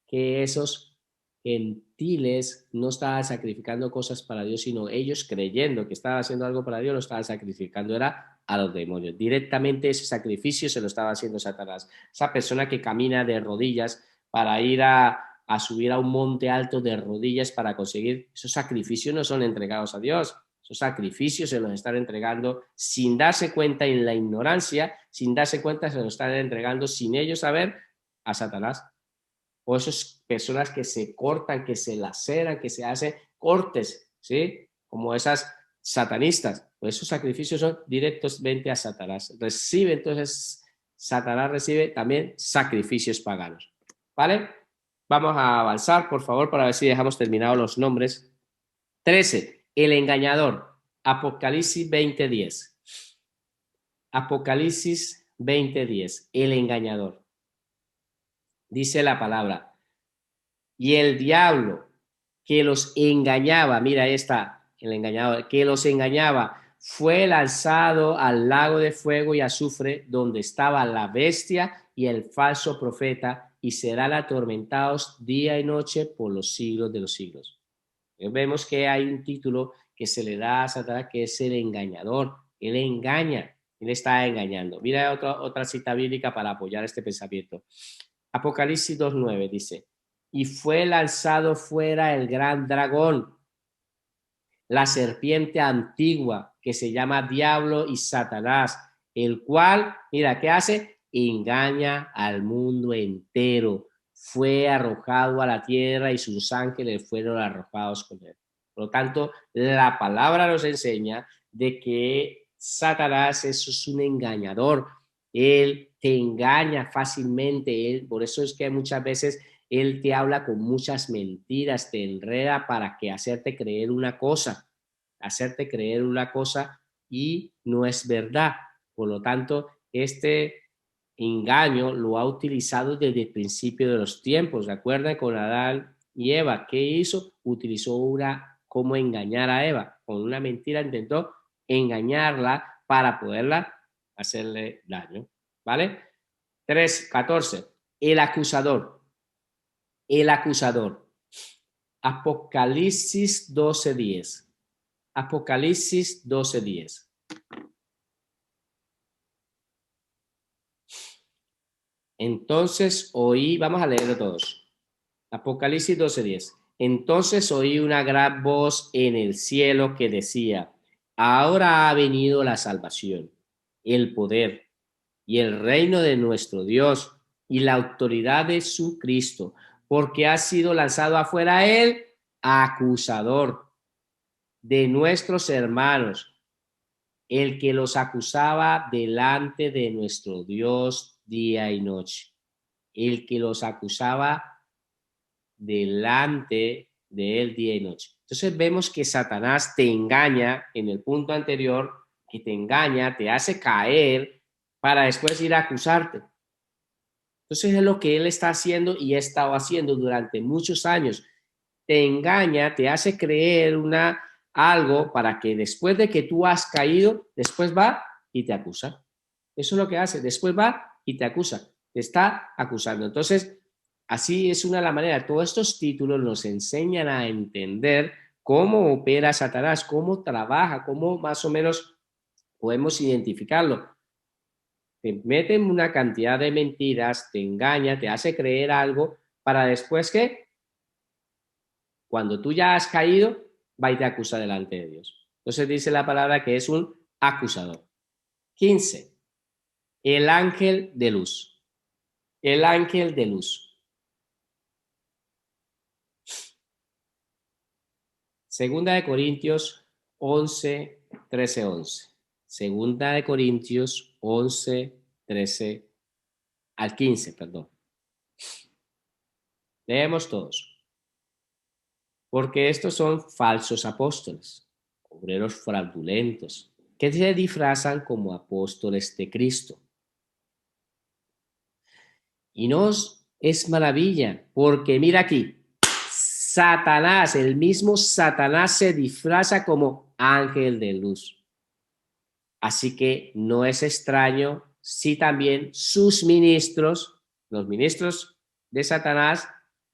que esos gentiles no estaban sacrificando cosas para Dios, sino ellos creyendo que estaban haciendo algo para Dios, lo estaban sacrificando, era a los demonios. Directamente ese sacrificio se lo estaba haciendo Satanás. Esa persona que camina de rodillas para ir a subir a un monte alto de rodillas para conseguir, esos sacrificios no son entregados a Dios. Esos sacrificios se los están entregando sin darse cuenta, en la ignorancia, sin darse cuenta se los están entregando sin ellos saber a Satanás. O esas personas que se cortan, que se laceran, que se hacen cortes, ¿sí? Como esas satanistas. Pues esos sacrificios son directamente a Satanás. Recibe, entonces, Satanás recibe también sacrificios paganos. ¿Vale? Vamos a avanzar, por favor, para ver si dejamos terminados los nombres. 13. El engañador. Apocalipsis 20:10. Apocalipsis 20:10. El engañador. Dice la palabra. Y el diablo que los engañaba, mira, ahí está, el engañador, que los engañaba, fue lanzado al lago de fuego y azufre, donde estaba la bestia y el falso profeta, y serán atormentados día y noche por los siglos de los siglos. Vemos que hay un título que se le da a Satanás, que es el engañador. Él engaña, él está engañando. Mira otra cita bíblica para apoyar este pensamiento. Apocalipsis 2:9 dice, y fue lanzado fuera el gran dragón, la serpiente antigua, que se llama Diablo y Satanás, el cual, mira, ¿qué hace? Engaña al mundo entero. Fue arrojado a la tierra y sus ángeles fueron arrojados con él. Por lo tanto, la palabra nos enseña de que Satanás es un engañador. Él te engaña fácilmente. Por eso es que muchas veces él te habla con muchas mentiras, te enreda para que hacerte creer una cosa y no es verdad. Por lo tanto, este engaño lo ha utilizado desde el principio de los tiempos. ¿Recuerda con Adán y Eva? ¿Qué hizo? Utilizó cómo engañar a Eva. Con una mentira intentó engañarla para poderla hacerle daño. ¿Vale? 3:14. El acusador. El acusador. Apocalipsis 12:10. Apocalipsis 12:10. Entonces oí, vamos a leerlo todos. Apocalipsis 12:10. Entonces oí una gran voz en el cielo que decía, ahora ha venido la salvación, el poder y el reino de nuestro Dios y la autoridad de su Cristo, porque ha sido lanzado afuera el acusador de nuestros hermanos, el que los acusaba delante de nuestro Dios día y noche, el que los acusaba delante de él día y noche. Entonces vemos que Satanás te engaña en el punto anterior, que te engaña, te hace caer para después ir a acusarte. Entonces es lo que él está haciendo y ha estado haciendo durante muchos años. Te engaña, te hace creer algo para que después de que tú has caído, después va y te acusa. Eso es lo que hace. Después va y te acusa. Te está acusando. Entonces, así es una de las maneras. Todos estos títulos nos enseñan a entender cómo opera Satanás, cómo trabaja, cómo más o menos podemos identificarlo. Te meten una cantidad de mentiras, te engaña, te hace creer algo para después que cuando tú ya has caído, va y te acusa delante de Dios. Entonces dice la palabra que es un acusador. 15. El ángel de luz. El ángel de luz. Segunda de Corintios 11, 13, 11. Segunda de Corintios 11, 13 al 15, perdón. Leemos todos. Porque estos son falsos apóstoles, obreros fraudulentos, que se disfrazan como apóstoles de Cristo. Y nos es maravilla, porque mira aquí, Satanás, el mismo Satanás se disfraza como ángel de luz. Así que no es extraño si también sus ministros, los ministros de Satanás,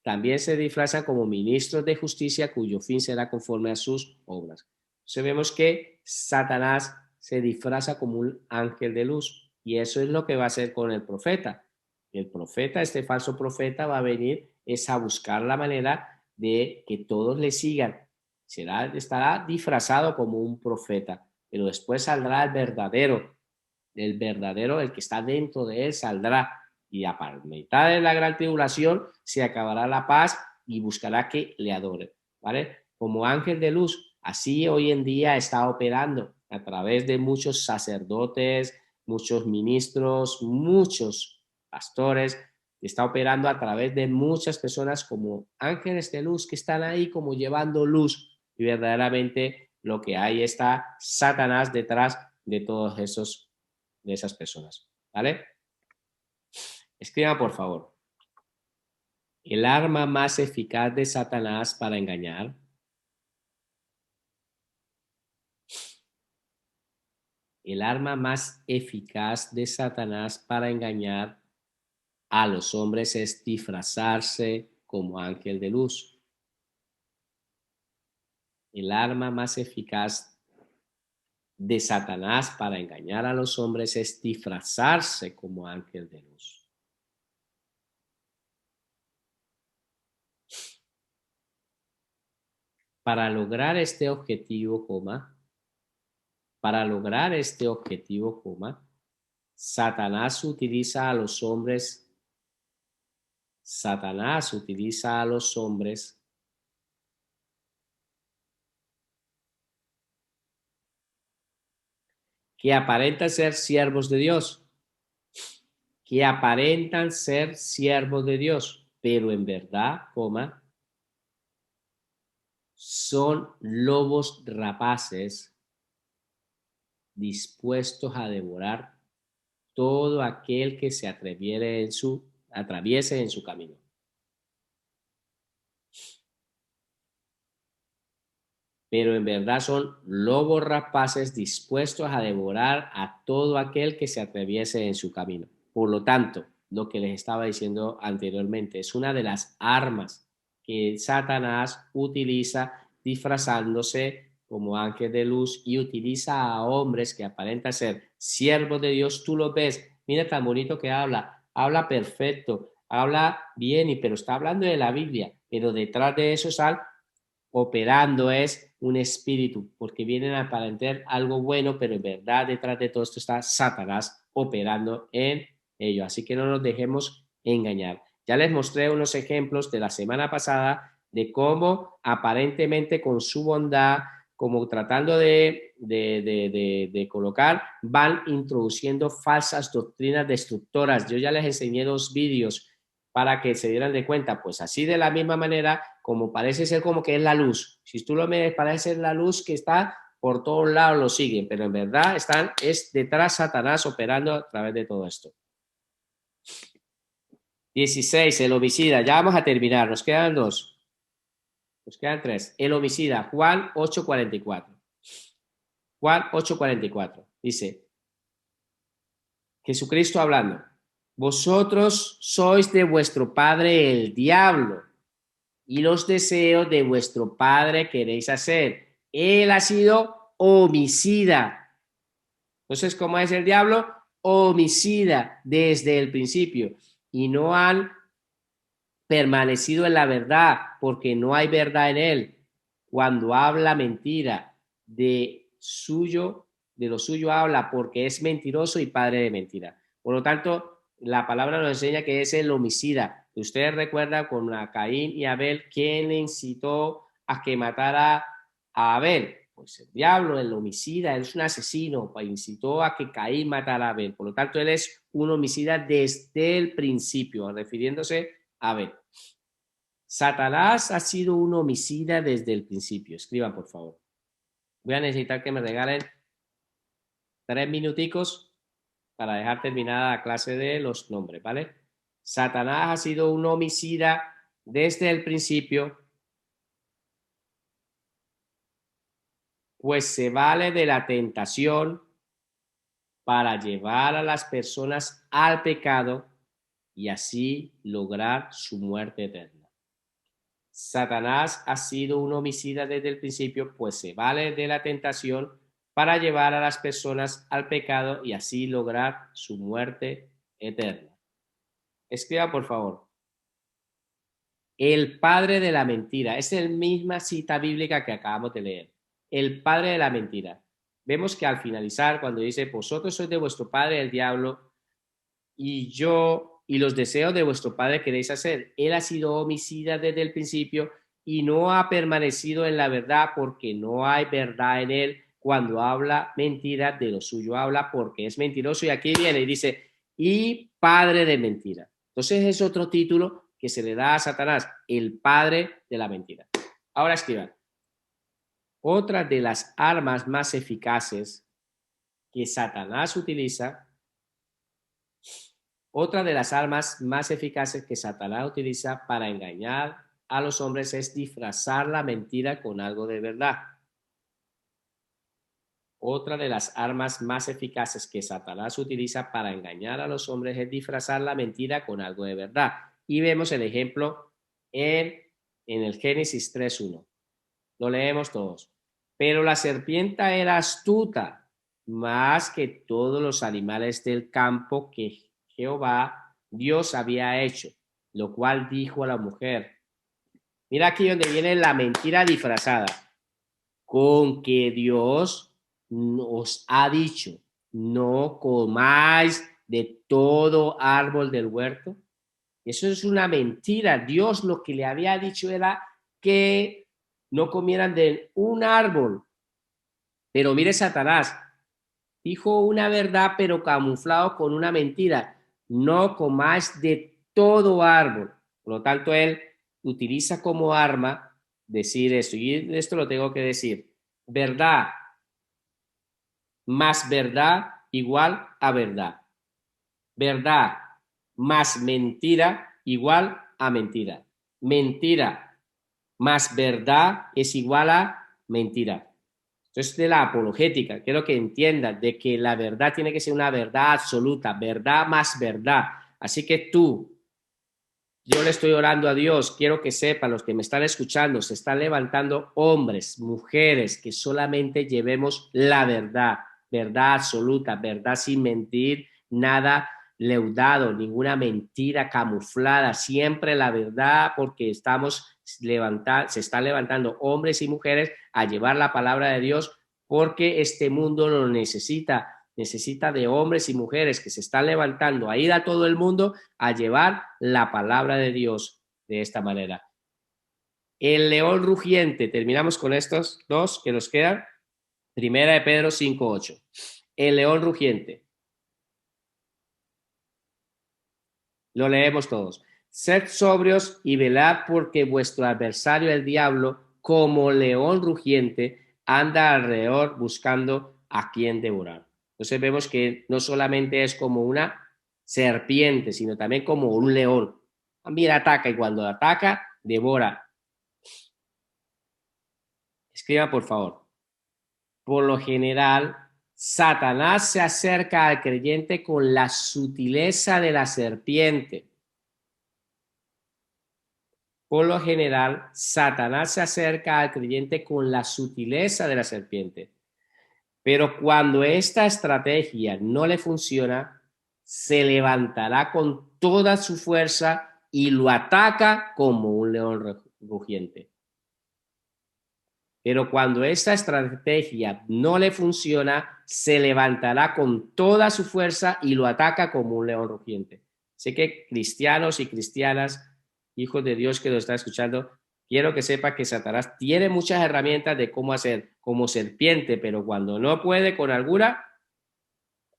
también se disfrazan como ministros de justicia cuyo fin será conforme a sus obras. Entonces vemos que Satanás se disfraza como un ángel de luz y eso es lo que va a hacer con el profeta. El profeta, este falso profeta, va a venir es a buscar la manera de que todos le sigan. Estará disfrazado como un profeta, pero después saldrá el verdadero, el que está dentro de él saldrá y a mitad de la gran tribulación se acabará la paz y buscará que le adoren, ¿vale? Como ángel de luz, así hoy en día está operando a través de muchos sacerdotes, muchos ministros, muchos pastores, está operando a través de muchas personas como ángeles de luz que están ahí como llevando luz y verdaderamente lo que hay está Satanás detrás de todos de esas personas, ¿vale? Escriban por favor. El arma más eficaz de Satanás para engañar. El arma más eficaz de Satanás para engañar a los hombres es disfrazarse como ángel de luz. El arma más eficaz de Satanás para engañar a los hombres es disfrazarse como ángel de luz. Para lograr este objetivo, Satanás utiliza a los hombres que aparentan ser siervos de Dios, pero en verdad, son lobos rapaces dispuestos a devorar todo aquel que se atraviese en su camino. Pero en verdad son lobos rapaces dispuestos a devorar a todo aquel que se atraviese en su camino. Por lo tanto, lo que les estaba diciendo anteriormente es una de las armas que Satanás utiliza disfrazándose como ángel de luz y utiliza a hombres que aparentan ser siervos de Dios. Tú lo ves, mira tan bonito que habla perfecto, habla bien, pero está hablando de la Biblia, pero detrás de eso está operando es un espíritu, porque vienen a aparentar algo bueno, pero en verdad detrás de todo esto está Satanás operando en ello. Así que no nos dejemos engañar. Ya les mostré unos ejemplos de la semana pasada de cómo aparentemente con su bondad, como tratando de colocar, van introduciendo falsas doctrinas destructoras. Yo ya les enseñé 2 vídeos para que se dieran de cuenta, pues así de la misma manera, como parece ser como que es la luz. Si tú lo miras, parece ser la luz que está por todos lados, lo siguen, pero en verdad es detrás Satanás operando a través de todo esto. 16, el homicida. Ya vamos a terminar, nos quedan 2. Nos quedan 3. El homicida, Juan 8:44. Juan 8:44. Dice, Jesucristo hablando, vosotros sois de vuestro padre el diablo y los deseos de vuestro padre queréis hacer. Él ha sido homicida. Entonces, ¿cómo es el diablo? Homicida desde el principio. Y no han permanecido en la verdad, porque no hay verdad en él. Cuando habla mentira, de lo suyo habla, porque es mentiroso y padre de mentira. Por lo tanto, la palabra nos enseña que es el homicida. Ustedes recuerdan con a Caín y Abel, ¿quién le incitó a que matara a Abel? Pues el diablo, el homicida, él es un asesino, pues incitó a que Caín matara a Abel. Por lo tanto, él es un homicida desde el principio, refiriéndose a Abel. Satanás ha sido un homicida desde el principio. Escriban, por favor. Voy a necesitar que me regalen 3 minuticos para dejar terminada la clase de los nombres, ¿vale? Satanás ha sido un homicida desde el principio, pues se vale de la tentación para llevar a las personas al pecado y así lograr su muerte eterna. Satanás ha sido un homicida desde el principio, pues se vale de la tentación para llevar a las personas al pecado y así lograr su muerte eterna. Escriba, por favor. El padre de la mentira. Es la misma cita bíblica que acabamos de leer. El padre de la mentira. Vemos que al finalizar, cuando dice, vosotros sois de vuestro padre el diablo, y yo y los deseos de vuestro padre queréis hacer. Él ha sido homicida desde el principio y no ha permanecido en la verdad porque no hay verdad en él. Cuando habla mentira, de lo suyo habla porque es mentiroso. Y aquí viene y dice, y padre de mentira. Entonces es otro título que se le da a Satanás, el padre de la mentira. Ahora escriban. Otra de las armas más eficaces que Satanás utiliza, otra de las armas más eficaces que Satanás utiliza para engañar a los hombres es disfrazar la mentira con algo de verdad. Otra de las armas más eficaces que Satanás utiliza para engañar a los hombres es disfrazar la mentira con algo de verdad. Y vemos el ejemplo en el Génesis 3:1. Lo leemos todos. Pero la serpiente era astuta más que todos los animales del campo que Jehová Dios había hecho, lo cual dijo a la mujer. Mira aquí donde viene la mentira disfrazada. Con que Dios nos ha dicho, no comáis de todo árbol del huerto. Eso es una mentira. Dios lo que le había dicho era que no comieran de un árbol. Pero mire Satanás, dijo una verdad pero camuflado con una mentira. No comáis de todo árbol. Por lo tanto, él utiliza como arma decir esto. Y esto lo tengo que decir. Verdad más verdad igual a verdad. Verdad más mentira igual a mentira. Mentira más verdad es igual a mentira. Entonces, de la apologética, quiero que entiendas de que la verdad tiene que ser una verdad absoluta, verdad más verdad. Así que yo le estoy orando a Dios, quiero que sepan los que me están escuchando, se están levantando hombres, mujeres, que solamente llevemos la verdad, verdad absoluta, verdad sin mentir, nada leudado, ninguna mentira camuflada, siempre la verdad, porque se están levantando hombres y mujeres a llevar la palabra de Dios, porque este mundo lo necesita. necesita de hombres y mujeres que se están levantando a ir a todo el mundo a llevar la palabra de Dios de esta manera. El león rugiente, terminamos con estos dos que nos quedan. Primera de Pedro 5:8. El león rugiente. Lo leemos todos. Sed sobrios y velad porque vuestro adversario el diablo, como león rugiente, anda alrededor buscando a quien devorar. Entonces vemos que no solamente es como una serpiente, sino también como un león. Mira, ataca y cuando ataca, devora. Escriba, por favor. Por lo general, Satanás se acerca al creyente con la sutileza de la serpiente. Por lo general, Satanás se acerca al creyente con la sutileza de la serpiente. Pero cuando esta estrategia no le funciona, se levantará con toda su fuerza y lo ataca como un león rugiente. Pero cuando esta estrategia no le funciona, se levantará con toda su fuerza y lo ataca como un león rugiente. Sé que cristianos y cristianas, hijos de Dios que lo están escuchando, quiero que sepa que Satanás tiene muchas herramientas de cómo hacer como serpiente, pero cuando no puede con alguna,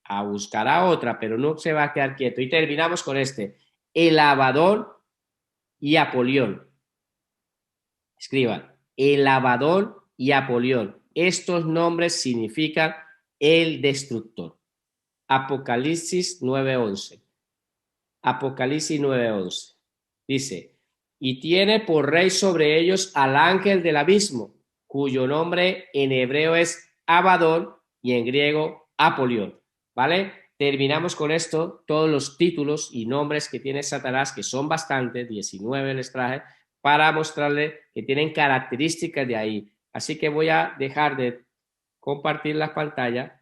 a buscar a otra, pero no se va a quedar quieto. Y terminamos con este, el Abadón y Apolión. Escriban, el Abadón y Apolión. Estos nombres significan el destructor. Apocalipsis 9:11. Apocalipsis 9:11. Dice, y tiene por rey sobre ellos al ángel del abismo, cuyo nombre en hebreo es Abadón y en griego Apolión. ¿Vale? Terminamos con esto, todos los títulos y nombres que tiene Satanás, que son bastantes, 19 les traje, para mostrarle que tienen características de ahí. Así que voy a dejar de compartir la pantalla